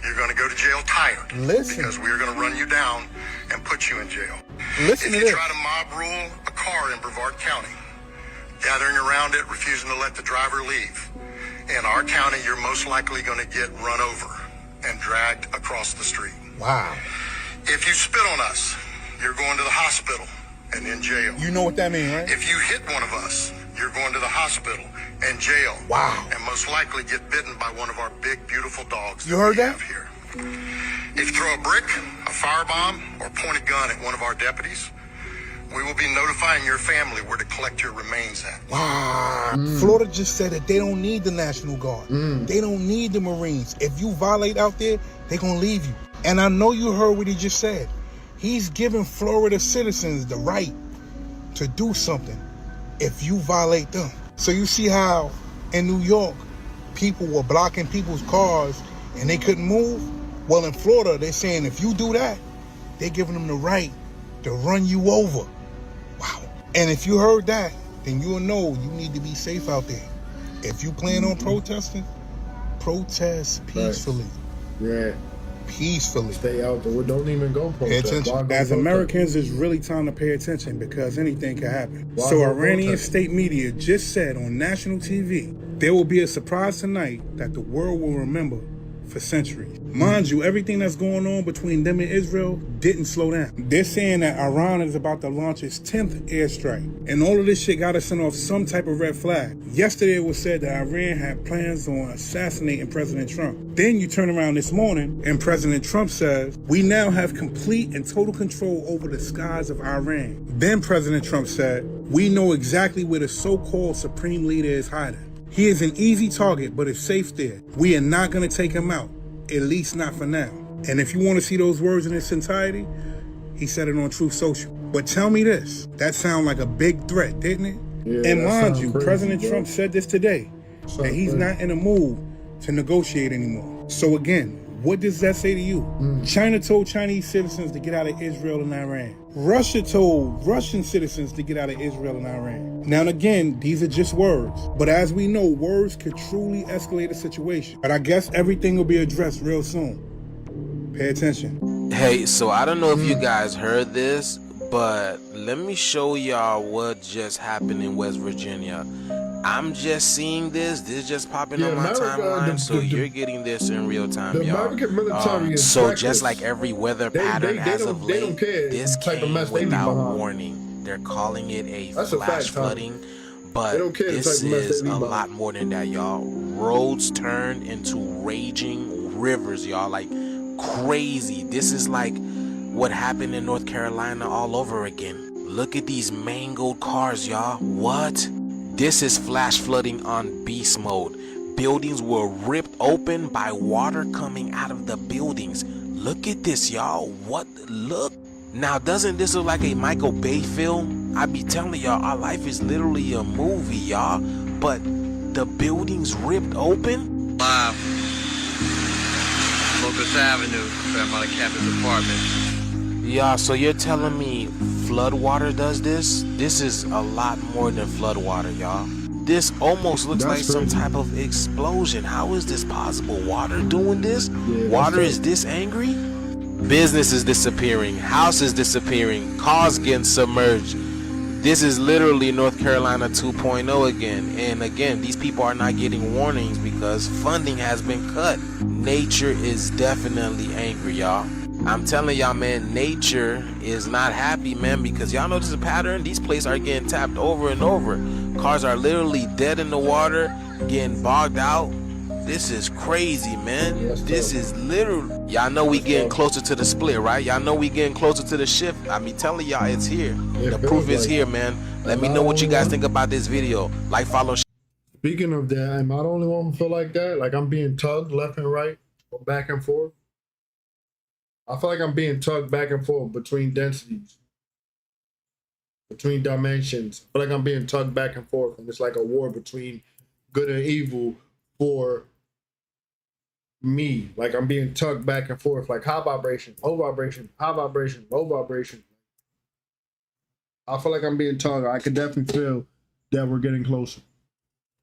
you're going to go to jail tired. Listen. Because we are going to run you down and put you in jail. Listen to if this. you try to mob rule a car in Brevard County, gathering around it, refusing to let the driver leave, in our county, you're most likely going to get run over and dragged across the street. Wow. If you spit on us, you're going to the hospital and in jail. You know what that means, right? If you hit one of us, you're going to the hospital and jail. Wow. And most likely get bitten by one of our big, beautiful dogs. You heard that? Have here. If you throw a brick, a firebomb, or point a gun at one of our deputies, we will be notifying your family where to collect your remains at. Wow. Florida just said that they don't need the National Guard. They don't need the Marines. If you violate out there, they're going to leave you. And I know you heard what he just said. He's giving Florida citizens the right to do something if you violate them. So you see how in New York, people were blocking people's cars and they couldn't move? Well, in Florida, they're saying if you do that, they're giving them the right to run you over. Wow. And if you heard that, then you'll know you need to be safe out there. If you plan on protesting, protest peacefully. Yeah. Peacefully. Stay out there. Don't even go protest. As Americans, it's really time to pay attention because anything can happen. So Iranian state media just said on national TV, there will be a surprise tonight that the world will remember for centuries. Mind you, everything that's going on between them and Israel didn't slow down. They're saying that Iran is about to launch its 10th airstrike. And all of this shit got to send off some type of red flag. Yesterday it was said that Iran had plans on assassinating President Trump. Then you turn around this morning and President Trump says, we now have complete and total control over the skies of Iran. Then President Trump said, we know exactly where the so-called supreme leader is hiding. He is an easy target, but it's safe there. We are not going to take him out, at least not for now. And if you want to see those words in its entirety, he said it on Truth Social. But tell me this, that sounded like a big threat, didn't it? Yeah, and mind you, crazy, President Trump said this today, that he's not in a mood to negotiate anymore. So again, what does that say to you? China told Chinese citizens to get out of Israel and Iran. Russia told Russian citizens to get out of Israel and Iran. Now, again, these are just words. But as we know, words could truly escalate a situation. But I guess everything will be addressed real soon. Pay attention. Hey, so I don't know if you guys heard this, but let me show y'all what just happened in West Virginia. I'm just seeing this just popping on my timeline, so you're getting this in real time, y'all. So just like every weather pattern as of late, this came without warning. They're calling it a flash flooding, but this is a lot more than that, y'all. Roads turned into raging rivers, y'all, like crazy. This is like what happened in North Carolina all over again. Look at these mangled cars, y'all. What? This is flash flooding on beast mode. Buildings were ripped open by water coming out of the buildings. Look at this, y'all. What? Look. Now, doesn't this look like a Michael Bay film? I be telling y'all, our life is literally a movie, y'all. But the buildings ripped open? Live. Locust Avenue, Fairmont Campus Apartments. Yeah, so you're telling me flood water does this? This is a lot more than flood water, y'all. This almost looks like some type of explosion. How is this possible? Water doing this? Water is this angry? Business is disappearing. House is disappearing. Cars getting submerged. This is literally North Carolina 2.0 again. And again, these people are not getting warnings because funding has been cut. Nature is definitely angry, y'all. I'm telling y'all, man, nature is not happy, man, because y'all notice a pattern. These places are getting tapped over and over. Cars are literally dead in the water, getting bogged out. This is crazy, man. This is literally... Y'all know we getting closer to the split, right? Y'all know we getting closer to the shift. I be telling y'all, it's here. The proof is here, man. Let me know what you guys think about this video. Like, follow. Speaking of that, am I the only one who feel like that? Like I'm being tugged left and right, or back and forth? I feel like I'm being tugged back and forth between densities, between dimensions. I feel like I'm being tugged back and forth, and it's like a war between good and evil for me. Like I'm being tugged back and forth, like high vibration, low vibration, high vibration, low vibration. I feel like I'm being tugged. I could definitely feel that we're getting closer.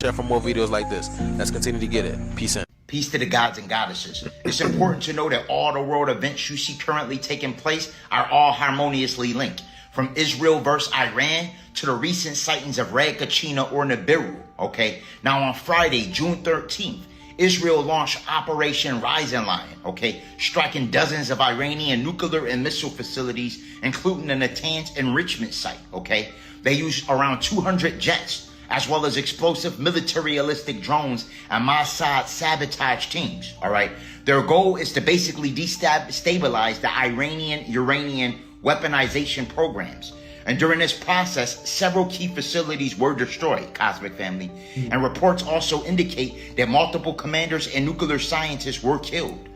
Share for more videos like this. Let's continue to get it. Peace in. Peace to the gods and goddesses. It's important to know that all the world events you see currently taking place are all harmoniously linked. From Israel versus Iran to the recent sightings of Red Kachina or Nibiru, okay? Now on Friday, June 13th, Israel launched Operation Rising Lion, okay? Striking dozens of Iranian nuclear and missile facilities, including the Natanz enrichment site, okay? They used around 200 jets, as well as explosive militaristic drones and Mossad sabotage teams, all right? Their goal is to basically destabilize the Iranian-Uranian weaponization programs. And during this process, several key facilities were destroyed, Cosmic Family. And reports also indicate that multiple commanders and nuclear scientists were killed.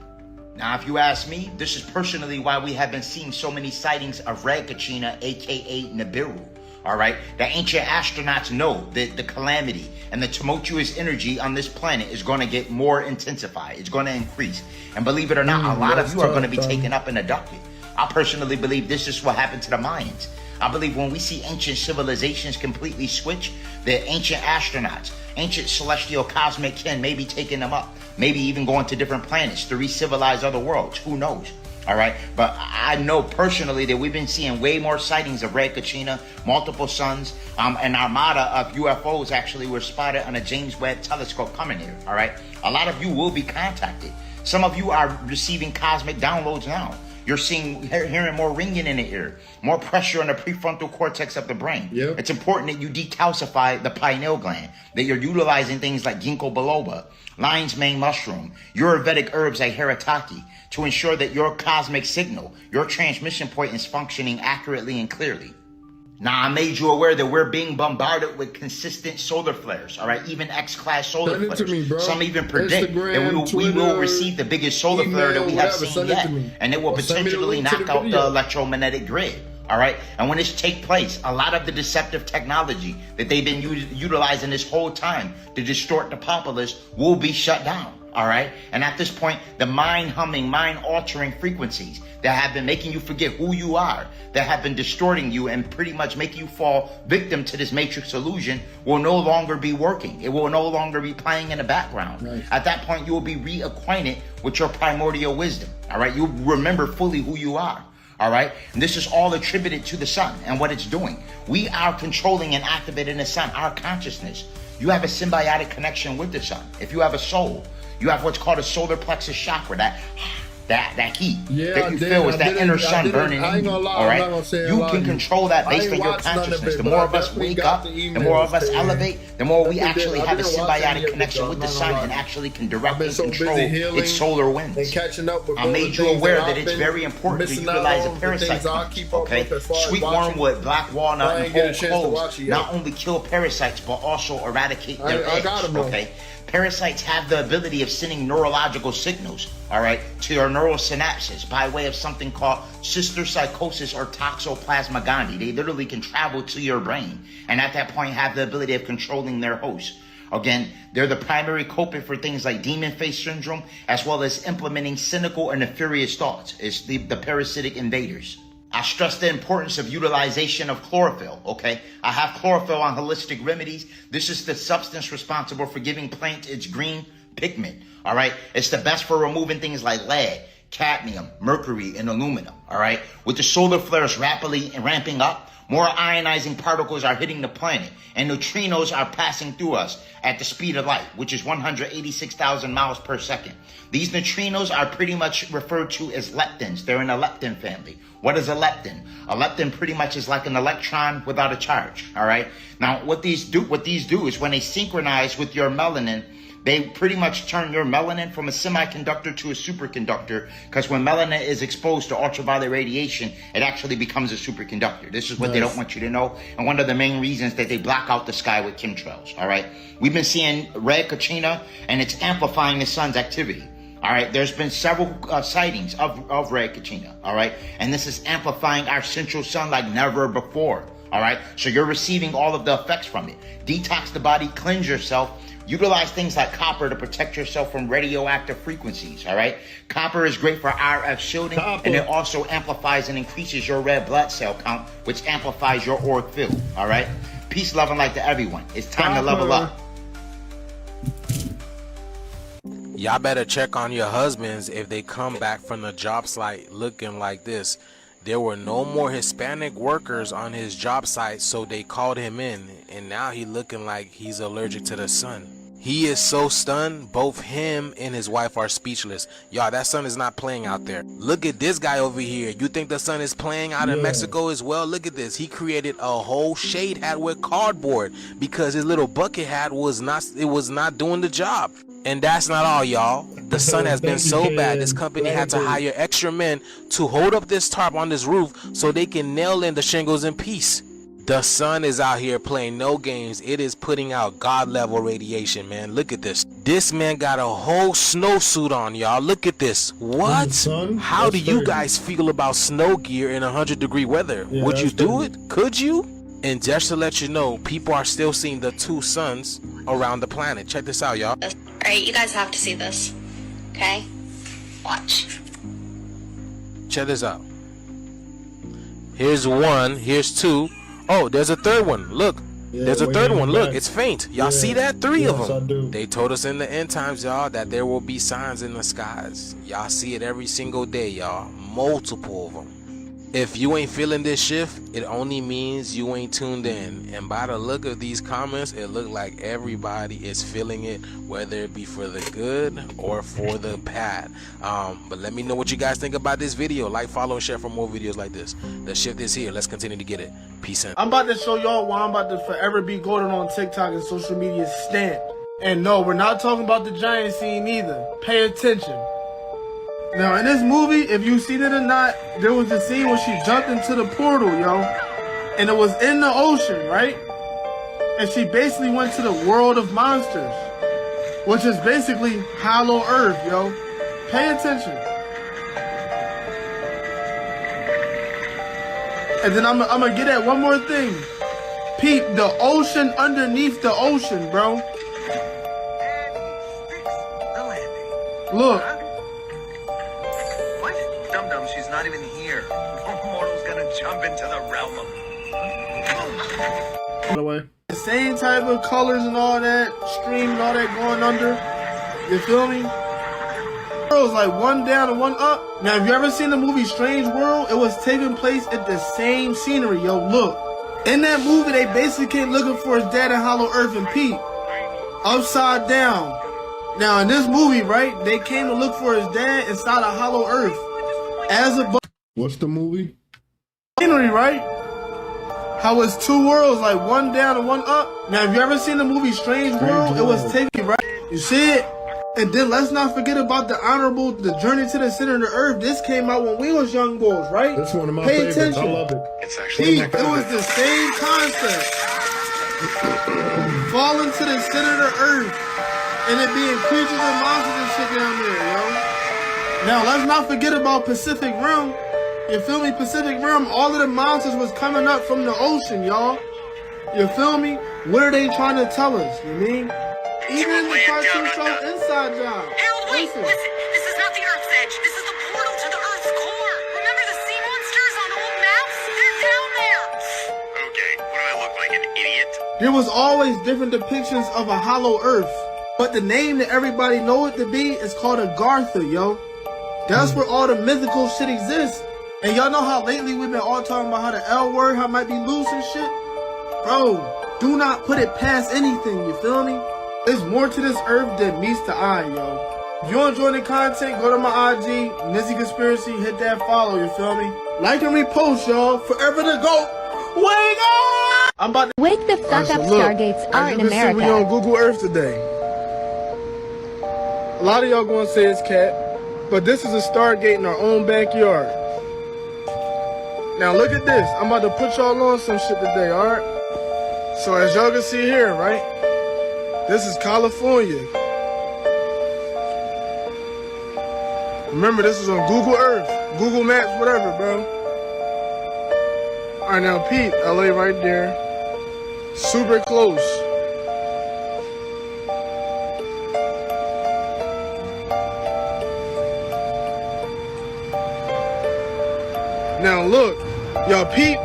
Now, if you ask me, this is personally why we have been seeing so many sightings of Red Kachina, aka Nibiru. All right, the ancient astronauts know that the calamity and the tumultuous energy on this planet is going to get more intensified. It's going to increase. And believe it or not, a lot of you are going to be taken up and abducted. I personally believe this is what happened to the Mayans. I believe when we see ancient civilizations completely switch, the ancient astronauts, ancient celestial cosmic kin may be taking them up, maybe even going to different planets to re-civilize other worlds. Who knows? All right, but I know personally that we've been seeing way more sightings of Red Kachina, multiple suns, an armada of UFOs actually were spotted on a James Webb telescope coming here. All right, a lot of you will be contacted. Some of you are receiving cosmic downloads now. You're hearing more ringing in the ear, more pressure on the prefrontal cortex of the brain. Yep. It's important that you decalcify the pineal gland, that you're utilizing things like ginkgo biloba, lion's mane mushroom, Ayurvedic herbs like haritaki, to ensure that your cosmic signal, your transmission point is functioning accurately and clearly. Now, I made you aware that we're being bombarded with consistent solar flares, all right? Even X-class solar Send it flares. to me, bro. Some even predict Instagram, that we will receive the biggest solar flare that we have whatever, seen send it yet. to me. And it will Or send me the potentially link to knock the out video. the electromagnetic grid, all right? And when this takes place, a lot of the deceptive technology that they've been utilizing this whole time to distort the populace will be shut down. All right. And at this point, the mind-humming, mind-altering frequencies that have been making you forget who you are, that have been distorting you and pretty much making you fall victim to this matrix illusion will no longer be working. It will no longer be playing in the background. Right. At that point, you will be reacquainted with your primordial wisdom. All right. You'll remember fully who you are. All right. And this is all attributed to the sun and what it's doing. We are controlling and activating the sun, our consciousness. You have a symbiotic connection with the sun. If you have a soul, you have what's called a solar plexus chakra, that heat that you feel is that inner sun burning in you. All right, you can control that based on your consciousness. The more of us wake up, the more of us elevate, the more we actually have a symbiotic connection with the sun and actually can directly control its solar winds. I made you aware that it's very important to utilize a parasite cleanse. Okay, sweet wormwood, black walnut, and whole cloves not only kill parasites but also eradicate their eggs. Okay. Parasites have the ability of sending neurological signals, all right, to your neural synapses by way of something called cysticercosis or toxoplasma gondii. They literally can travel to your brain and at that point have the ability of controlling their host. Again, they're the primary culprit for things like demon face syndrome, as well as implementing cynical and nefarious thoughts. It's the parasitic invaders. I stress the importance of utilization of chlorophyll, okay? I have chlorophyll on Holistic Remedies. This is the substance responsible for giving plants its green pigment, all right? It's the best for removing things like lead, cadmium, mercury, and aluminum, all right? With the solar flares rapidly ramping up, more ionizing particles are hitting the planet, and neutrinos are passing through us at the speed of light, which is 186,000 miles per second. These neutrinos are pretty much referred to as leptons. They're in the lepton family. What is a lepton? A lepton pretty much is like an electron without a charge, all right? Now, what these do is when they synchronize with your melanin, they pretty much turn your melanin from a semiconductor to a superconductor, because when melanin is exposed to ultraviolet radiation, it actually becomes a superconductor. This is what they don't want you to know, and one of the main reasons that they block out the sky with chemtrails, all right? We've been seeing red Kachina, and it's amplifying the sun's activity. All right, there's been several sightings of red Kachina, all right? And this is amplifying our central sun like never before, all right? So you're receiving all of the effects from it. Detox the body, cleanse yourself, utilize things like copper to protect yourself from radioactive frequencies, all right? Copper is great for RF shielding, and it also amplifies and increases your red blood cell count, which amplifies your auric field, all right? Peace, love, and light to everyone. It's time to level up. Y'all better check on your husbands if they come back from the job site looking like this. There were no more Hispanic workers on his job site, so they called him in, and now he looking like he's allergic to the sun. He is so stunned, both him and his wife are speechless. Y'all, that sun is not playing out there. Look at this guy over here. You think the sun is playing out in Mexico as well? Look at this. He created a whole shade hat with cardboard because his little bucket hat was not doing the job. And that's not all, y'all. The sun has been so bad, this company had to hire extra men to hold up this tarp on this roof so they can nail in the shingles in peace. The sun is out here playing no games. It is putting out God level radiation, man. Look at this. This man got a whole snowsuit on, y'all. Look at this. What? How do you guys feel about snow gear in 100-degree weather? Would you do it? Could you? And just to let you know, people are still seeing the two suns around the planet. Check this out, y'all. Alright, you guys have to see this. Okay? Watch. Check this out. Here's one. Here's two. Oh, there's a third one. Look. There's a third one. Look, it's faint. Y'all see that? Three of them. They told us in the end times, y'all, that there will be signs in the skies. Y'all see it every single day, y'all. Multiple of them. If you ain't feeling this shift, it only means you ain't tuned in. And by the look of these comments, it look like everybody is feeling it, whether it be for the good or for the bad. But let me know what you guys think about this video. Like, follow, and share for more videos like this. The shift is here. Let's continue to get it. Peace out. I'm about to show y'all why I'm about to forever be golden on TikTok and social media stamp. And no, we're not talking about the giant scene either. Pay attention. Now, in this movie, if you've seen it or not, there was a scene where she jumped into the portal, yo. And it was in the ocean, right? And she basically went to the world of monsters, which is basically Hollow Earth, yo. Pay attention. And then I'm gonna get at one more thing. Peep, the ocean underneath the ocean, bro. Look. She's not even here. No mortal's gonna jump into the realm of... By the way, the same type of colors and all that, stream and all that going under. You feel me? It was like one down and one up. Now, have you ever seen the movie Strange World? It was taking place at the same scenery, yo. Look. In that movie, they basically came looking for his dad in Hollow Earth and Pete. Upside down. Now, in this movie, right, they came to look for his dad inside of Hollow Earth. As a what's the movie? Scenery, right? How it's two worlds, like one down and one up. Now, have you ever seen the movie Strange World? It was taken, right? You see it? And then let's not forget about the Journey to the Center of the Earth. This came out when we was young boys, right? That's one of my favorites. Attention. I love it. It's actually it was the same concept. Falling to the center of the earth, and it being creatures and monsters and shit down there, yo. Now, let's not forget about Pacific Rim. You feel me? Pacific Rim, all of the monsters was coming up from the ocean, y'all. You feel me? What are they trying to tell us? You mean? Even in the cartoon show Inside Job. Harold, wait, listen. This is not the Earth's edge. This is the portal to the Earth's core. Remember the sea monsters on old maps? They're down there. Okay, what do I look like, an idiot? There was always different depictions of a hollow Earth. But the name that everybody know it to be is called Agartha, yo. That's where all the mythical shit exists. And y'all know how lately we've been all talking about how the L word, how it might be loose and shit? Bro, do not put it past anything, you feel me? There's more to this earth than meets the eye, yo. If you enjoy the content, go to my IG, Nizzy Conspiracy, hit that follow, you feel me? Like and repost, y'all. Forever to go. Wake up! I'm about to wake the fuck up. Stargates aren't in America. We on Google Earth today. A lot of y'all gonna say it's cat. But this is a Stargate in our own backyard. Now look at this. I'm about to put y'all on some shit today, alright? So as y'all can see here, right? This is California. Remember, this is on Google Earth, Google Maps, whatever, bro. Alright, now Pete, LA right there. Super close. Now look, y'all peep,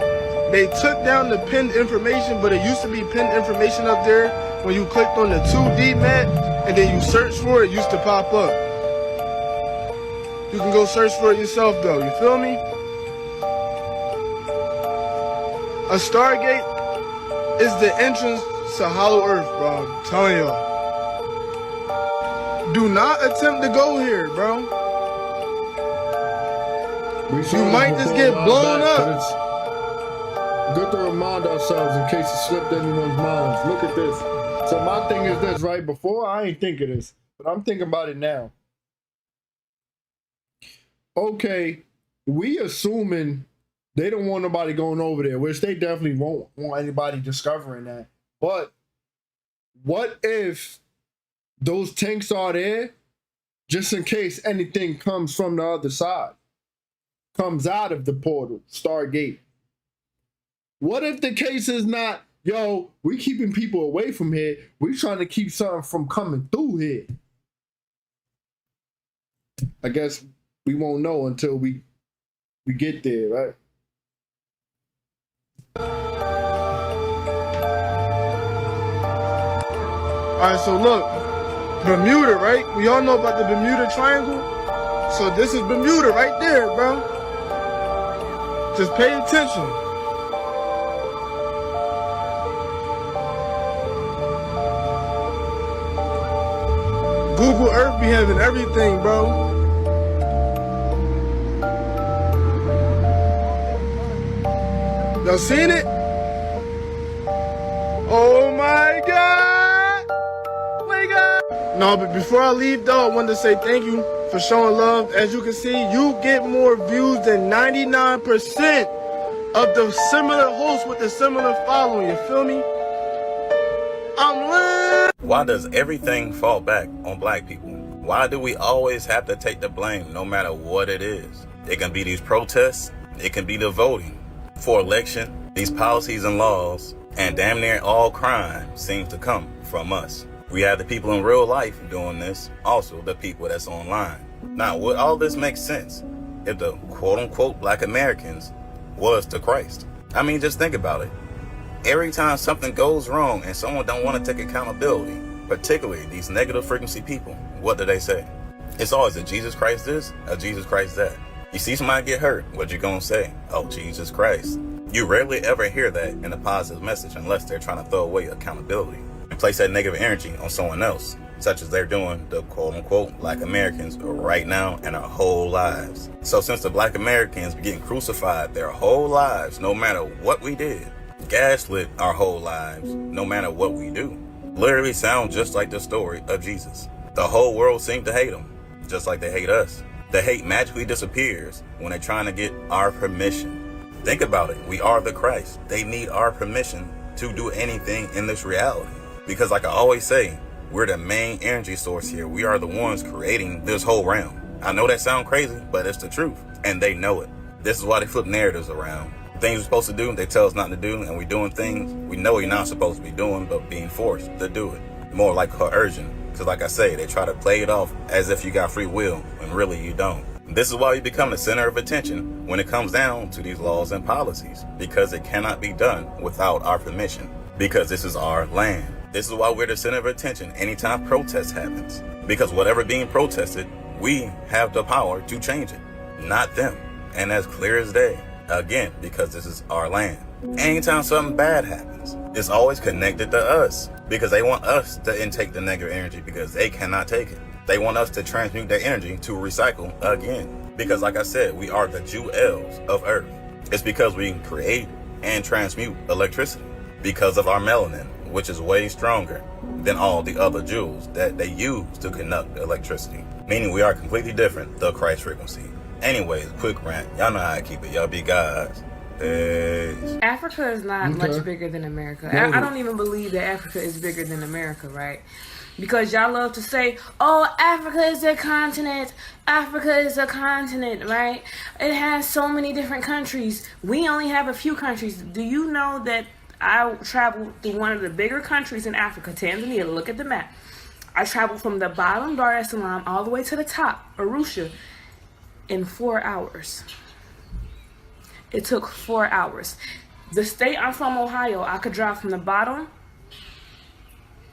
they took down the pinned information, but it used to be pinned information up there. When you clicked on the 2D map and then you search for it, it used to pop up. You can go search for it yourself though, you feel me? A Stargate is the entrance to Hollow Earth, bro. I'm telling y'all. Do not attempt to go here, bro. You might just get blown up. Good to remind ourselves in case it slipped anyone's minds. Look at this. So my thing is this, right? Before, I ain't think of this, but I'm thinking about it now. Okay, we assuming they don't want nobody going over there, which they definitely won't want anybody discovering that. But what if those tanks are there just in case anything comes from the other side? Comes out of the portal, Stargate. What if the case is not, yo, we keeping people away from here, we trying to keep something from coming through here? I guess we won't know until we get there, right? Alright, so look, Bermuda, right? We all know about the Bermuda Triangle. So this is Bermuda right there, bro. Just pay attention. Google Earth be having everything, bro. Y'all seen it? Oh my God! Wake up! No, but before I leave though, I wanted to say thank you for showing love. As you can see, you get more views than 99% of the similar hosts with the similar following. You feel me? I'm lit! Why does everything fall back on black people? Why do we always have to take the blame no matter what it is? It can be these protests, it can be the voting for election, these policies and laws, and damn near all crime seems to come from us. We have the people in real life doing this, also the people that's online. Now, would all this make sense if the quote-unquote black Americans was to Christ? I mean, just think about it. Every time something goes wrong and someone don't want to take accountability, particularly these negative frequency people, what do they say? It's always a Jesus Christ this, a Jesus Christ that. You see somebody get hurt, what you gonna say? Oh, Jesus Christ. You rarely ever hear that in a positive message unless they're trying to throw away accountability and place that negative energy on someone else, such as they're doing the quote-unquote black Americans right now and our whole lives. So since the black Americans be getting crucified their whole lives, no matter what we did, gaslit our whole lives, no matter what we do, literally sound just like the story of Jesus. The whole world seemed to hate him, just like they hate us. The hate magically disappears when they're trying to get our permission. Think about it. We are the Christ. They need our permission to do anything in this reality. Because like I always say, we're the main energy source here. We are the ones creating this whole realm. I know that sounds crazy, but it's the truth. And they know it. This is why they flip narratives around. Things we're supposed to do, they tell us not to do, and we're doing things we know we're not supposed to be doing, but being forced to do it. More like coercion. Because like I say, they try to play it off as if you got free will, when really you don't. This is why we become the center of attention when it comes down to these laws and policies. Because it cannot be done without our permission. Because this is our land. This is why we're the center of attention anytime protest happens. Because whatever being protested, we have the power to change it, not them. And as clear as day, again, because this is our land. Anytime something bad happens, it's always connected to us. Because they want us to intake the negative energy because they cannot take it. They want us to transmute their energy to recycle again. Because like I said, we are the jewels of Earth. It's because we can create and transmute electricity. Because of our melanin, which is way stronger than all the other jewels that they use to conduct electricity. Meaning we are completely different, the Christ frequency. Anyways, quick rant. Y'all know how I keep it. Y'all be guys. Peace. Africa is not much bigger than America. I don't even believe that Africa is bigger than America, right? Because y'all love to say, oh, Africa is a continent. Africa is a continent, right? It has so many different countries. We only have a few countries. Do you know that I traveled through one of the bigger countries in Africa, Tanzania? Look at the map. I traveled from the bottom, Dar es Salaam, all the way to the top, Arusha, in 4 hours. It took 4 hours. The state I'm from, Ohio, I could drive from the bottom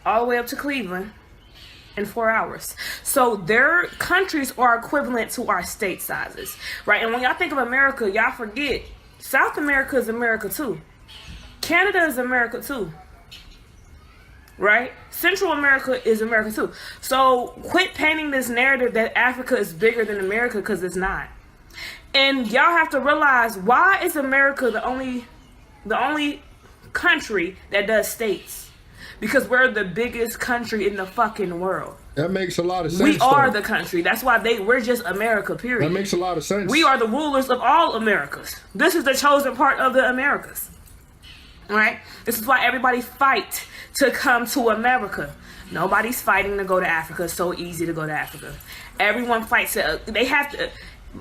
all the way up to Cleveland in 4 hours. So their countries are equivalent to our state sizes, right? And when y'all think of America, y'all forget South America is America too. Canada is America too, right? Central America is America too. So quit painting this narrative that Africa is bigger than America, because it's not. And y'all have to realize, why is America the only country that does states? Because we're the biggest country in the fucking world. That makes a lot of sense. We are the country. That's why we're just America, period. That makes a lot of sense. We are the rulers of all Americas. This is the chosen part of the Americas. All right? This is why everybody fight to come to America. Nobody's fighting to go to Africa. It's so easy to go to Africa. Everyone fights. They have to.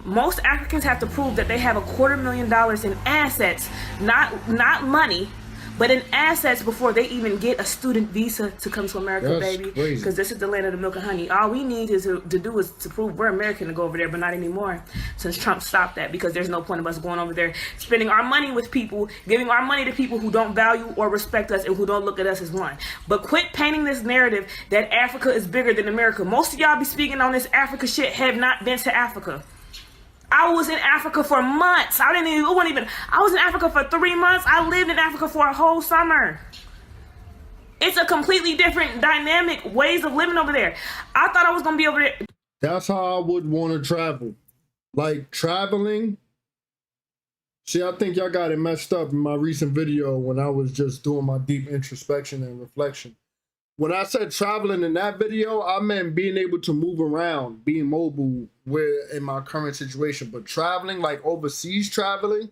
Most Africans have to prove that they have $250,000 in assets, not money, but in assets before they even get a student visa to come to America, baby. Because this is the land of the milk and honey. All we need is to prove we're American to go over there, but not anymore since Trump stopped that, because there's no point of us going over there, spending our money with people, giving our money to people who don't value or respect us and who don't look at us as one. But quit painting this narrative that Africa is bigger than America. Most of y'all be speaking on this Africa shit have not been to Africa. I was in Africa for months. I was in Africa for 3 months. I lived in Africa for a whole summer. It's a completely different dynamic ways of living over there. I thought I was going to be over there. That's how I would want to travel. Like traveling. See, I think y'all got it messed up in my recent video when I was just doing my deep introspection and reflection. When I said traveling in that video, I meant being able to move around, being mobile in my current situation. But traveling, like overseas traveling,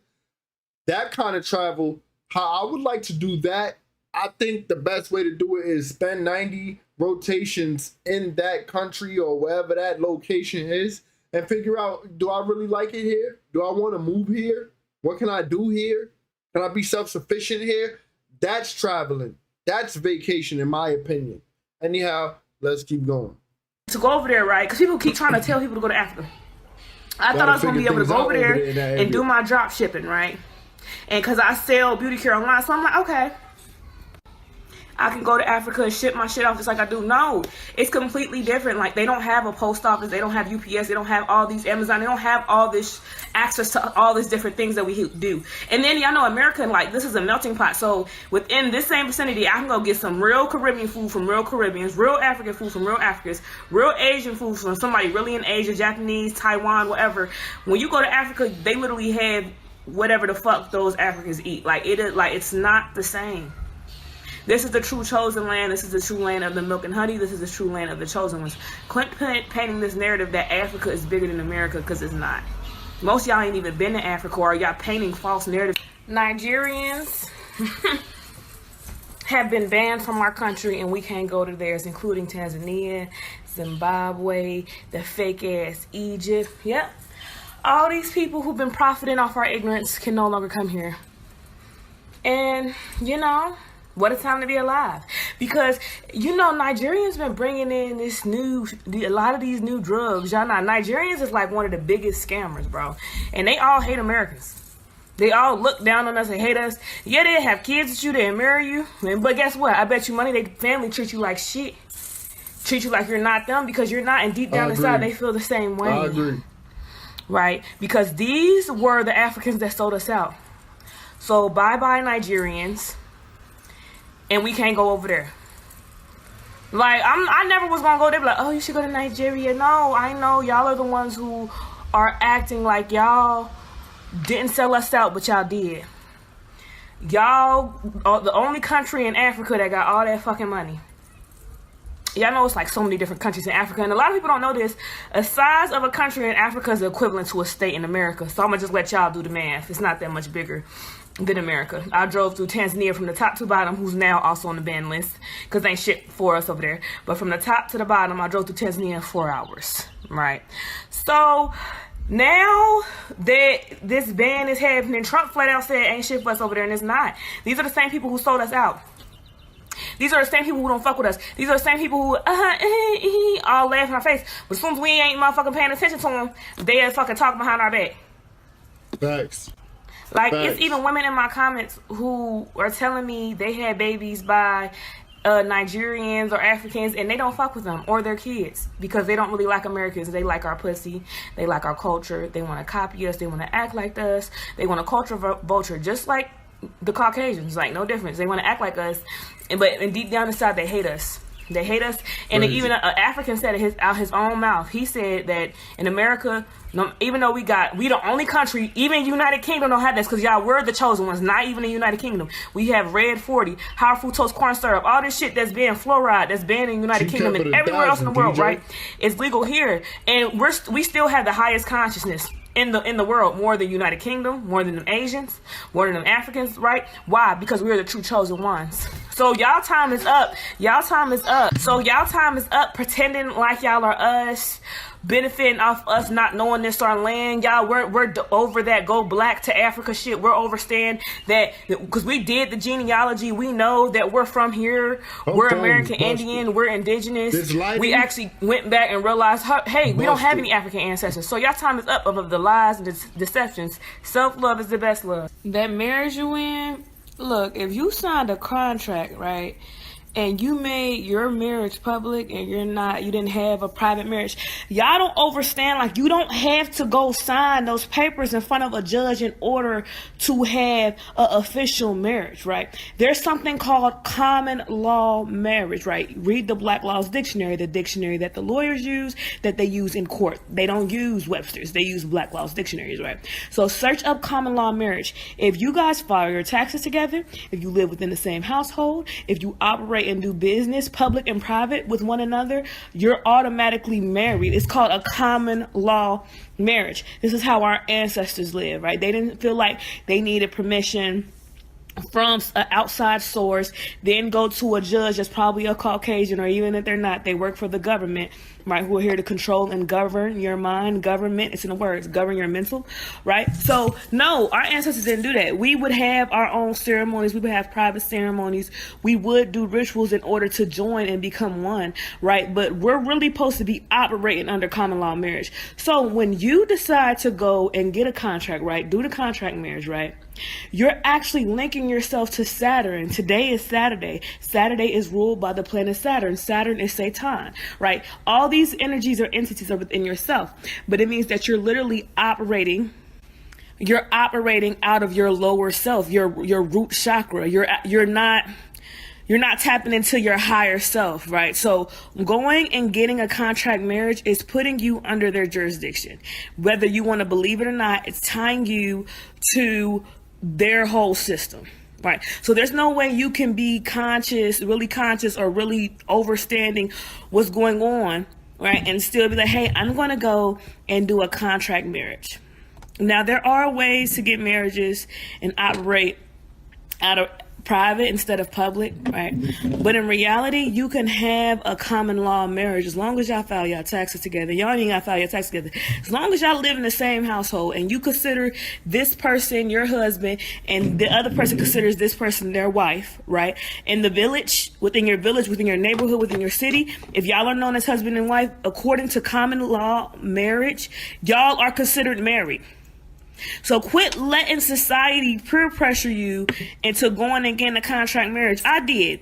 that kind of travel, how I would like to do that, I think the best way to do it is spend 90 rotations in that country or wherever that location is and figure out, do I really like it here? Do I want to move here? What can I do here? Can I be self-sufficient here? That's traveling. That's vacation, in my opinion. Anyhow, let's keep going. To go over there, right? Because people keep trying to tell people to go to Africa. I thought I was going to be able to go over there and do my drop shipping, right? And because I sell beauty care online, so I'm like, okay, I can go to Africa and ship my shit off just like I do. No, it's completely different. Like, they don't have a post office. They don't have UPS. They don't have all these Amazon. They don't have all this access to all these different things that we do. And then y'all know America, like, this is a melting pot. So within this same vicinity, I can go get some real Caribbean food from real Caribbeans, real African food from real Africans, real Asian food from somebody really in Asia, Japanese, Taiwan, whatever. When you go to Africa, they literally have whatever the fuck those Africans eat. Like, it's not the same. This is the true chosen land. This is the true land of the milk and honey. This is the true land of the chosen ones. Quit painting this narrative that Africa is bigger than America, because it's not. Most of y'all ain't even been to Africa, or y'all painting false narratives. Nigerians have been banned from our country and we can't go to theirs, including Tanzania, Zimbabwe, the fake ass Egypt. Yep. All these people who've been profiting off our ignorance can no longer come here. And, you know, what a time to be alive. Because, you know, Nigerians been bringing in a lot of these new drugs. Y'all know, Nigerians is like one of the biggest scammers, bro. And they all hate Americans. They all look down on us and hate us. Yeah, they have kids with you, they marry you. But guess what? I bet you money, their family treat you like shit. Treat you like you're not them because you're not. And deep down inside, they feel the same way. I agree. Right? Because these were the Africans that sold us out. So bye-bye Nigerians. And we can't go over there. Like, I never was gonna go there, like, oh, you should go to Nigeria. No, I know y'all are the ones who are acting like y'all didn't sell us out, but y'all did. Y'all are the only country in Africa that got all that fucking money. Y'all know it's like so many different countries in Africa, and a lot of people don't know this. A size of a country in Africa is equivalent to a state in America. So I'm gonna just let y'all do the math. It's not that much bigger than America. I drove through Tanzania from the top to the bottom, who's now also on the ban list, because ain't shit for us over there. But from the top to the bottom, I drove through Tanzania in 4 hours, right? So now that this ban is happening, Trump flat out said ain't shit for us over there, and it's not. These are the same people who sold us out. These are the same people who don't fuck with us. These are the same people who all laugh in our face. But as soon as we ain't motherfucking paying attention to them, they fucking talk behind our back. Facts. Like, it's even women in my comments who are telling me they had babies by Nigerians or Africans, and they don't fuck with them or their kids because they don't really like Americans. They like our pussy. They like our culture. They want to copy us. They want to act like us. They want to culture vulture, just like the Caucasians. Like, no difference. They want to act like us, but deep down inside, they hate us. They hate us. And even an African said it out his own mouth. He said that in America, even though we the only country, even United Kingdom don't have this, because y'all were the chosen ones, not even the United Kingdom. We have red 40, high fructose corn syrup, all this shit that's banned, fluoride, that's banned in the United Kingdom and everywhere else in the world, right? It's legal here. And we still have the highest consciousness in the world, more than United Kingdom, more than them Asians, more than them Africans, right? Why? Because we're the true chosen ones. So y'all time is up. Y'all time is up. So y'all time is up pretending like y'all are us, benefiting off us not knowing this our land. Y'all, we're over that go black to Africa shit. We're overstand that because we did the genealogy. We know that we're from here. We're American Indian. We're indigenous. We actually went back and realized, hey, we don't have any African ancestors. So y'all time is up of the lies and deceptions. Self-love is the best love. That marriage you in, look, if you signed a contract, right, and you made your marriage public and you didn't have a private marriage, y'all don't understand, like, you don't have to go sign those papers in front of a judge in order to have an official marriage, right? There's something called common law marriage, right? Read the Black Laws Dictionary, the dictionary that the lawyers use, that they use in court. They don't use Webster's, they use Black Laws dictionaries, right? So search up common law marriage. If you guys file your taxes together, if you live within the same household, if you operate and do business, public and private, with one another, you're automatically married. It's called a common law marriage. This is how our ancestors lived, right? They didn't feel like they needed permission from an outside source, then go to a judge that's probably a Caucasian, or even if they're not, they work for the government, right, who are here to control and govern your mind. Government, it's in the words, govern your mental, right? So no, our ancestors didn't do that. We would have our own ceremonies, we would have private ceremonies, we would do rituals in order to join and become one, right? But we're really supposed to be operating under common law marriage. So when you decide to go and get a contract, right, do the contract marriage, right, you're actually linking yourself to Saturn. Today is Saturday. Saturday is ruled by the planet Saturn. Saturn is Satan, right? All these energies or entities are within yourself, but it means that you're literally operating out of your lower self, your root chakra. You're not tapping into your higher self, right? So going and getting a contract marriage is putting you under their jurisdiction. Whether you want to believe it or not, it's tying you to their whole system, right? So there's no way you can be conscious or really overstanding what's going on, right, and still be like, hey, I'm going to go and do a contract marriage. Now, there are ways to get marriages and operate out of private instead of public, right? But in reality, you can have a common law marriage as long as y'all file your taxes together. Y'all ain't gotta file your taxes together. As long as y'all live in the same household and you consider this person your husband and the other person considers this person their wife, right? In the village, within your neighborhood, within your city, if y'all are known as husband and wife, according to common law marriage, y'all are considered married. So quit letting society peer pressure you into going and getting a contract marriage. I did.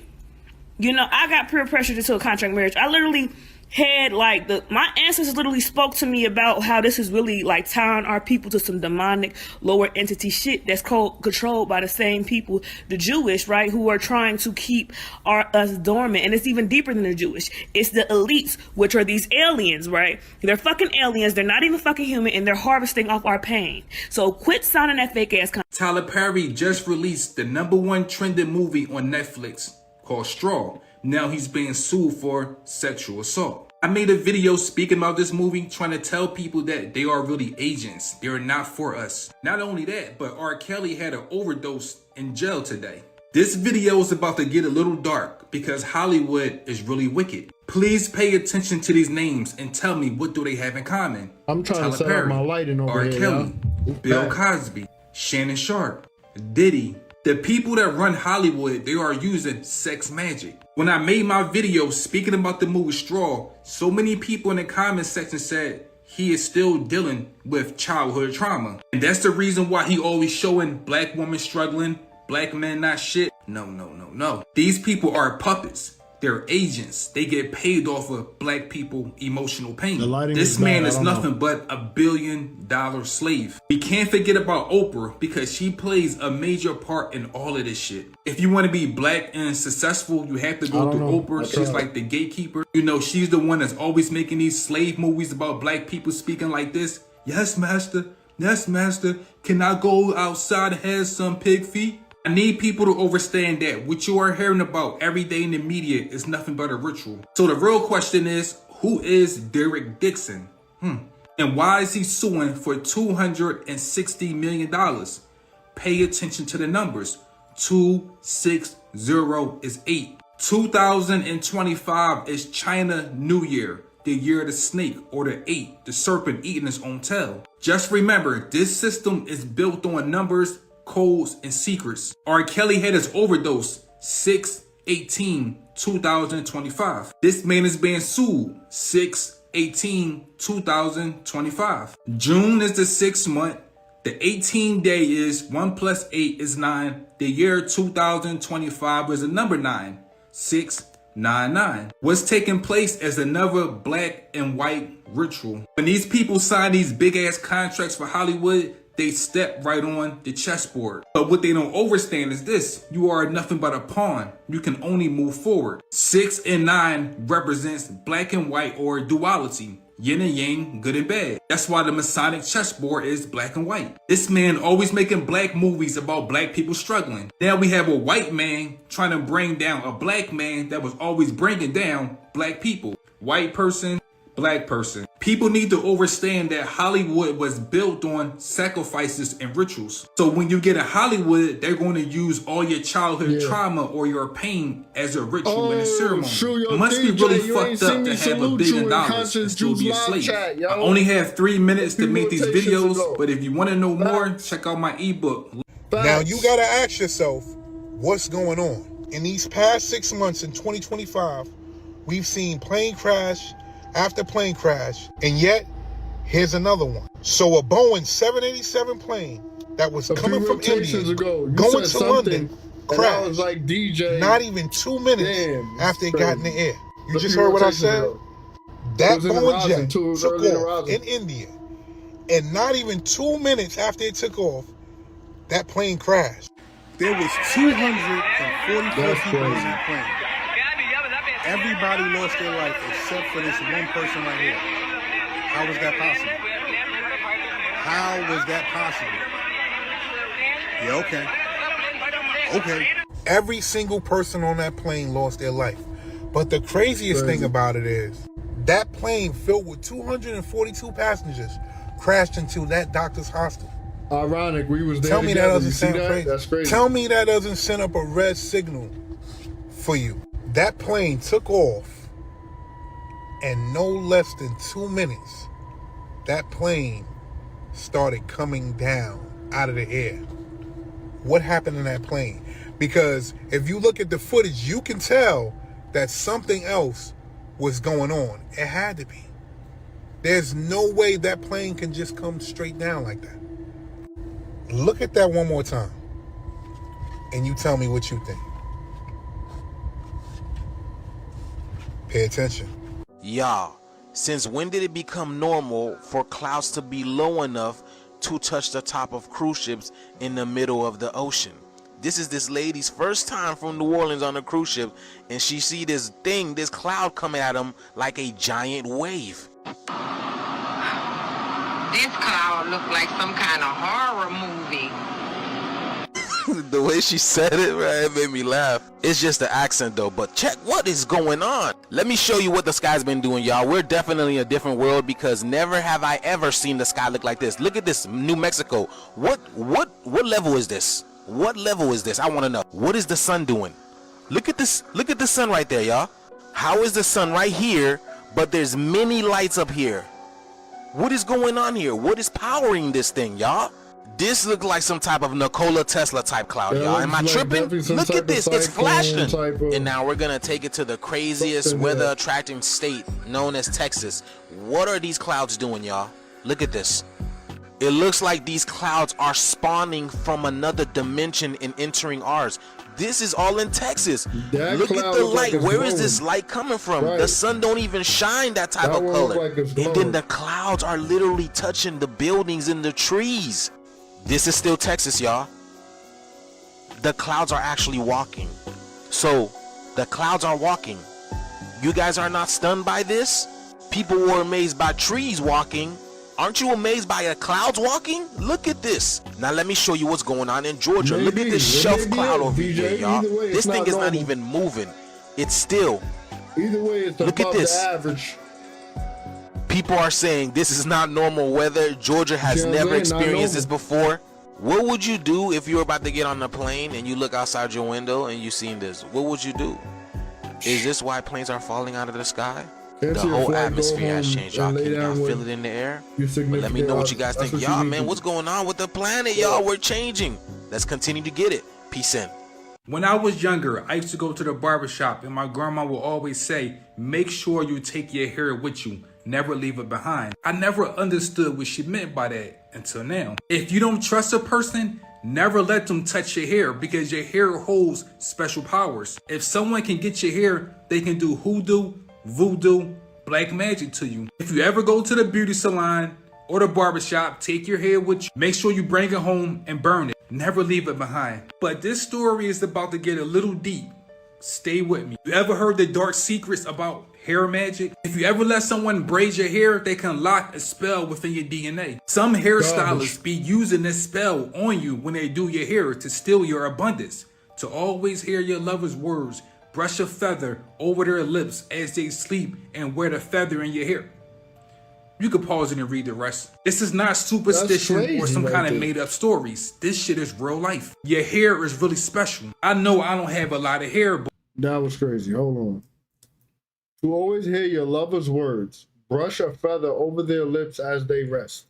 I got peer pressured into a contract marriage. I literally had my ancestors literally spoke to me about how this is really like tying our people to some demonic lower entity shit that's controlled by the same people, the Jewish, right, who are trying to keep us dormant. And it's even deeper than the Jewish. It's the elites, which are these aliens, right? They're fucking aliens. They're not even fucking human, and they're harvesting off our pain. So quit signing that fake ass contract. Tyler Perry just released the #1 trending movie on Netflix called Straw. Now he's being sued for sexual assault. I made a video speaking about this movie, trying to tell people that they are really agents. They are not for us. Not only that, but R. Kelly had an overdose in jail today. This video is about to get a little dark because Hollywood is really wicked. Please pay attention to these names and tell me, what do they have in common? I'm trying Tyler to set Perry, up my lighting over R. here, Kelly, Bill Cosby, Shannon Sharp, Diddy. The people that run Hollywood, they are using sex magic. When I made my video speaking about the movie Straw, so many people in the comment section said he is still dealing with childhood trauma. And that's the reason why he always showing black women struggling, black men not shit. No. These people are puppets. They're agents. They get paid off of black people emotional pain. This man is nothing but a $1 billion slave. We can't forget about Oprah because she plays a major part in all of this shit. If you want to be black and successful, you have to go through Oprah. She's like the gatekeeper. She's the one that's always making these slave movies about black people speaking like this. Yes, master. Yes, master. Can I go outside and have some pig feet? I need people to understand that what you are hearing about every day in the media is nothing but a ritual. So the real question is, who is Derek Dixon? And why is he suing for $260 million? Pay attention to the numbers. 260 is 8. 2025 is China New Year, the year of the snake, or the 8, the serpent eating its own tail. Just remember, this system is built on numbers, codes, and secrets. R. Kelly had his overdose 6/18/2025. This man is being sued 6/18/2025. June is the 6th month. The 18th day is 1 + 8 is 9. The year 2025 is the number 9. 699. What's taking place is another black and white ritual. When these people sign these big ass contracts for Hollywood, they step right on the chessboard. But what they don't understand is this: you are nothing but a pawn. You can only move forward. 6 and 9 represents black and white, or duality. Yin and yang, good and bad. That's why the Masonic chessboard is black and white. This man always making black movies about black people struggling. Now we have a white man trying to bring down a black man that was always bringing down black people. White person, black person. People need to understand that Hollywood was built on sacrifices and rituals. So when you get in Hollywood, they're going to use all your childhood trauma or your pain as a ritual and a ceremony. It must be really fucked up to have $1 billion and still be a slave. I only have 3 minutes to make these videos, but if you want to know more, check out my ebook. Now you gotta ask yourself, what's going on? In these past 6 months in 2025, we've seen plane crash after plane crash, and yet here's another one. So a Boeing 787 plane that was coming from India going to London crashed like DJ. not even 2 minutes after it got in the air. You just heard what I said? That Boeing jet took off in India, and not even 2 minutes after it took off, that plane crashed. There was 244 people in that plane. Everybody lost their life except for this one person right here. How was that possible? How was that possible? Yeah, okay. Every single person on that plane lost their life. But the craziest thing about it is, that plane filled with 242 passengers crashed into that doctor's hospital. Ironic, we was there. Tell me that together. doesn't sound crazy. That's crazy. Tell me that doesn't send up a red signal for you. That plane took off, and no less than 2 minutes, that plane started coming down out of the air. What happened in that plane? Because if you look at the footage, you can tell that something else was going on. It had to be. There's no way that plane can just come straight down like that. Look at that one more time, and you tell me what you think. Pay attention. Y'all, since when did it become normal for clouds to be low enough to touch the top of cruise ships in the middle of the ocean? This is this lady's first time from New Orleans on a cruise ship, and she see this cloud coming at them like a giant wave. This cloud looked like some kind of horror movie. The way she said it, right, it made me laugh. It's just the accent though, but check what is going on. Let me show you what the sky's been doing, y'all. We're definitely in a different world, because never have I ever seen the sky look like this. Look at this, New Mexico. What level is this? What level is this? I want to know. What is the sun doing? Look at this. Look at the sun right there, y'all. How is the sun right here, but there's many lights up here? What is going on here? What is powering this thing, y'all? This looks like some type of Nikola Tesla type cloud, y'all. Am I tripping? Look at this, it's flashing. And now we're gonna take it to the craziest weather attracting state known as Texas. What are these clouds doing, y'all? Look at this. It looks like these clouds are spawning from another dimension and entering ours. This is all in Texas. Look at the light. Where is this light coming from? The sun don't even shine that type of color. And then the clouds are literally touching the buildings and the trees. This is still Texas, y'all. The clouds are actually walking. So the clouds are walking. You guys are not stunned by this? People were amazed by trees walking. Aren't you amazed by the clouds walking? Look at this. Now let me show you what's going on in Georgia. Look at this shelf cloud over here, y'all. This thing is not even moving. It's still. Either way, it's look at this. Average. People are saying this is not normal weather. Georgia has never experienced this before. What would you do if you were about to get on a plane and you look outside your window and you seen this? What would you do? Is this why planes are falling out of the sky? The whole atmosphere has changed. Y'all can y'all feel it in the air? But let me know what you guys think. Y'all, man, what's going on with the planet? Y'all, we're changing. Let's continue to get it. Peace in. When I was younger, I used to go to the barbershop, and my grandma would always say, make sure you take your hair with you. Never leave it behind. I never understood what she meant by that until now. If you don't trust a person, Never let them touch your hair because your hair holds special powers. If someone can get your hair, they can do hoodoo, voodoo, black magic to you. If you ever go to the beauty salon or the barbershop, take your hair with you. Make sure you bring it home and burn it. Never leave it behind. But this story is about to get a little deep. Stay with me. You ever heard the dark secrets about hair magic? If you ever let someone braid your hair, they can lock a spell within your DNA. Some hairstylists be using this spell on you when they do your hair to steal your abundance. To always hear your lover's words, brush a feather over their lips as they sleep, and wear the feather in your hair. You can pause it and read the rest. This is not superstition or some kind of made up stories. This shit is real life. Your hair is really special. I know I don't have a lot of hair, but that was crazy. Hold on. To always hear your lover's words, brush a feather over their lips as they rest,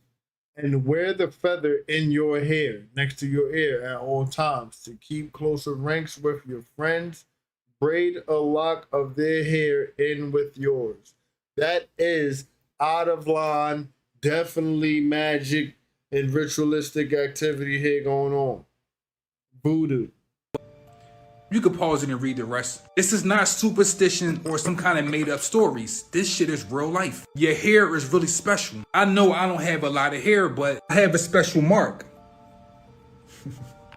and wear the feather in your hair next to your ear at all times to keep closer ranks with your friends. Braid a lock of their hair in with yours. That is out of line, definitely magic and ritualistic activity here going on. Voodoo. you can pause it and read the rest. This is not superstition or some kind of made up stories. This shit is real life. Your hair is really special. I know I don't have a lot of hair, but I have a special mark.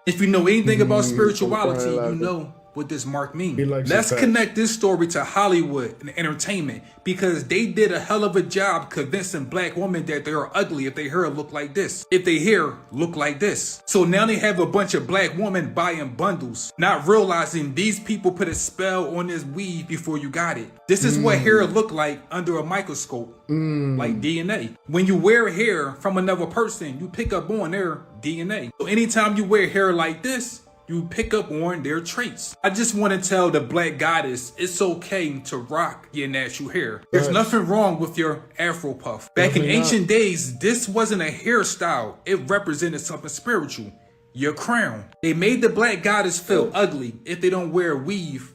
If you know anything about spirituality, you know what this mark means. Let's connect this story to Hollywood and entertainment, because they did a hell of a job convincing black women that they are ugly if their hair look like this, if their hair look like this. So now they have a bunch of black women buying bundles, not realizing these people put a spell on this weave before you got it. This is what hair look like under a microscope, like DNA. When you wear hair from another person, you pick up on their DNA. So anytime you wear hair like this, you pick up on their traits. I just want to tell the black goddess it's okay to rock your natural hair. There's nothing wrong with your afro puff. Back in ancient days, this wasn't a hairstyle. It represented something spiritual. Your crown. They made the black goddess feel ugly if they don't wear a weave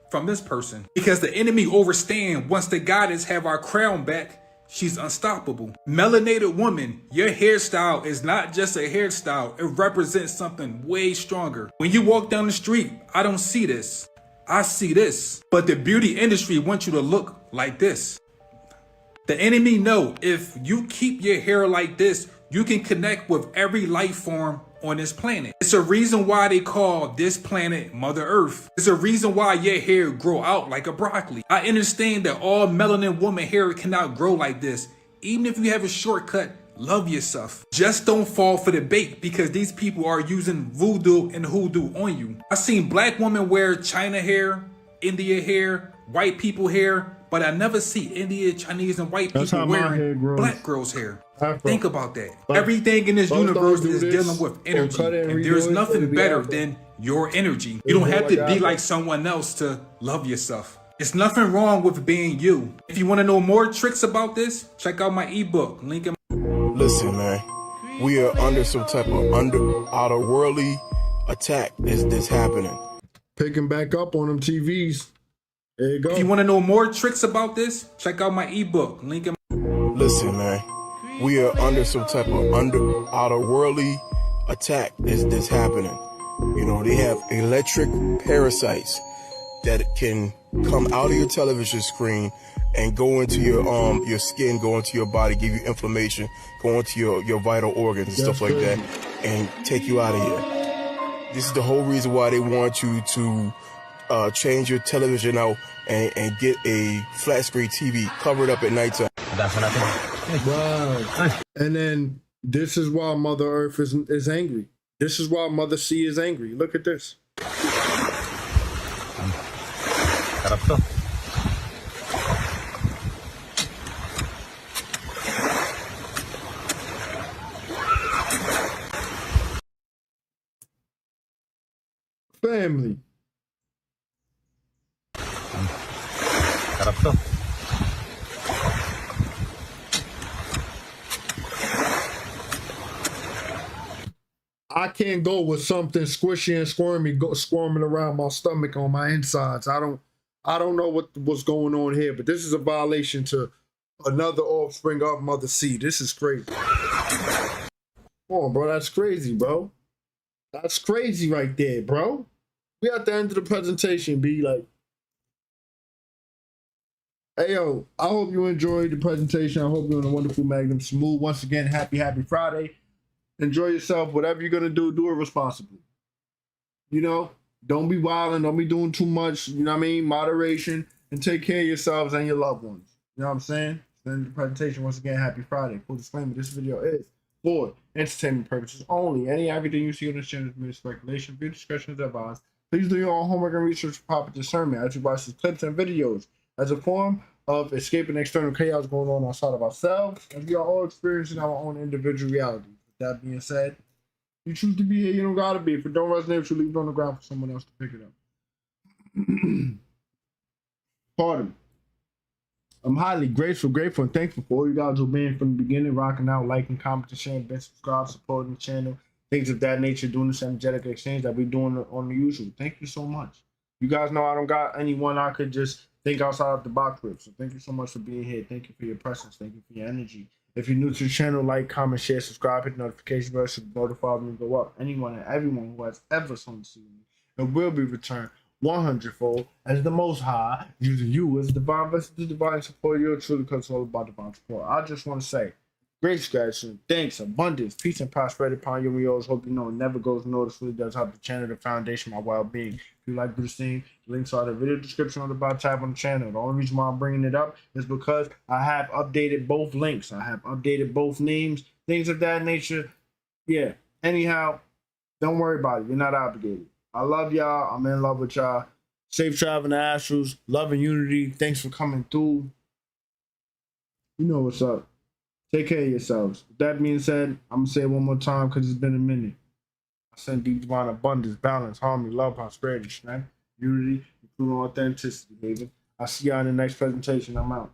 from this person, because the enemy overstand once the goddess have our crown back. She's unstoppable. Melanated woman, your hairstyle is not just a hairstyle. It represents something way stronger. When you walk down the street, I don't see this. I see this. But the beauty industry wants you to look like this. The enemy know if you keep your hair like this, you can connect with every life form on this planet. It's a reason why they call this planet Mother Earth. It's a reason why your hair grow out like a broccoli. I understand that all melanin woman hair cannot grow like this. Even if you have a shortcut, love yourself. Just don't fall for the bait, because these people are using voodoo and hoodoo on you. I've seen black women wear China hair, India hair, white people hair, but I never see India, Chinese, and white people wearing black girls' hair. Think about that. Everything in this universe is dealing with energy, and there's nothing better than your energy. You don't have to be like someone else to love yourself. It's nothing wrong with being you. If you want to know more tricks about this, check out my ebook. Link in. Listen, man, we are under some type of outer worldly attack that's happening. Picking back up on them TVs. There you go. If you want to know more tricks about this, check out my ebook. Link in. Listen, man, we are under some type of outer worldly attack that's happening. You know, they have electric parasites that can come out of your television screen and go into your skin, go into your body, give you inflammation, go into your vital organs and stuff like that, and take you out of here. This is the whole reason why they want you to change your television out and get a flat screen TV, cover it up at nighttime. Wow. And then this is why Mother Earth is angry. This is why Mother Sea is angry. Look at this. Family. I can't go with something squishy and squirmy squirming around my stomach on my insides. I don't know what's going on here, but this is a violation to another offspring of Mother Sea. This is crazy. Come on, bro. That's crazy, bro. That's crazy right there, bro. We at the end of the presentation, be like, hey, yo, I hope you enjoyed the presentation. I hope you're in a wonderful Magnum Smooth. Once again, happy Friday. Enjoy yourself. Whatever you're going to do it responsibly. You know, don't be wilding. Don't be doing too much. You know what I mean? Moderation. And take care of yourselves and your loved ones. You know what I'm saying? Then the presentation, once again, happy Friday. Full disclaimer, this video is for entertainment purposes only. Everything you see on this channel is mere speculation. Viewer discretion is advised. Please do your own homework and research for proper discernment as you watch these clips and videos as a form of escaping external chaos going on outside of ourselves. And we are all experiencing our own individual reality. With that being said, you choose to be here, you don't gotta be. If it don't resonate with you, leave it on the ground for someone else to pick it up. Pardon me. I'm highly grateful, and thankful for all you guys who've been from the beginning, rocking out, liking, commenting, sharing, been subscribed, supporting the channel, things of that nature, doing this energetic exchange that we're doing on the usual. Thank you so much. You guys know I don't got anyone I could just think outside of the box with. So thank you so much for being here. Thank you for your presence. Thank you for your energy. If you're new to the channel, like, comment, share, subscribe, hit the notification bell so notify me to go up. Anyone and everyone who has ever sown to see me, it will be returned 100-fold as the Most High, using you as divine vessel to divine support. You're truly, because it's all about divine support. I just want to say, grace, gratitude, thanks, abundance, peace, and prosperity upon you. We always hope you know it never goes unnoticed. Really does help the channel, the foundation, my well-being. If you like this thing, the links are in the video description on the bottom tab on the channel. The only reason why I'm bringing it up is because I have updated both links. I have updated both names, things of that nature. Yeah. Anyhow, don't worry about it. You're not obligated. I love y'all. I'm in love with y'all. Safe traveling to Astros. Love and unity. Thanks for coming through. You know what's up. Take care of yourselves. With that being said, I'm going to say it one more time because it's been a minute. I send deep divine abundance, balance, harmony, love, prosperity, strength, unity, including authenticity, baby. I'll see y'all in the next presentation. I'm out.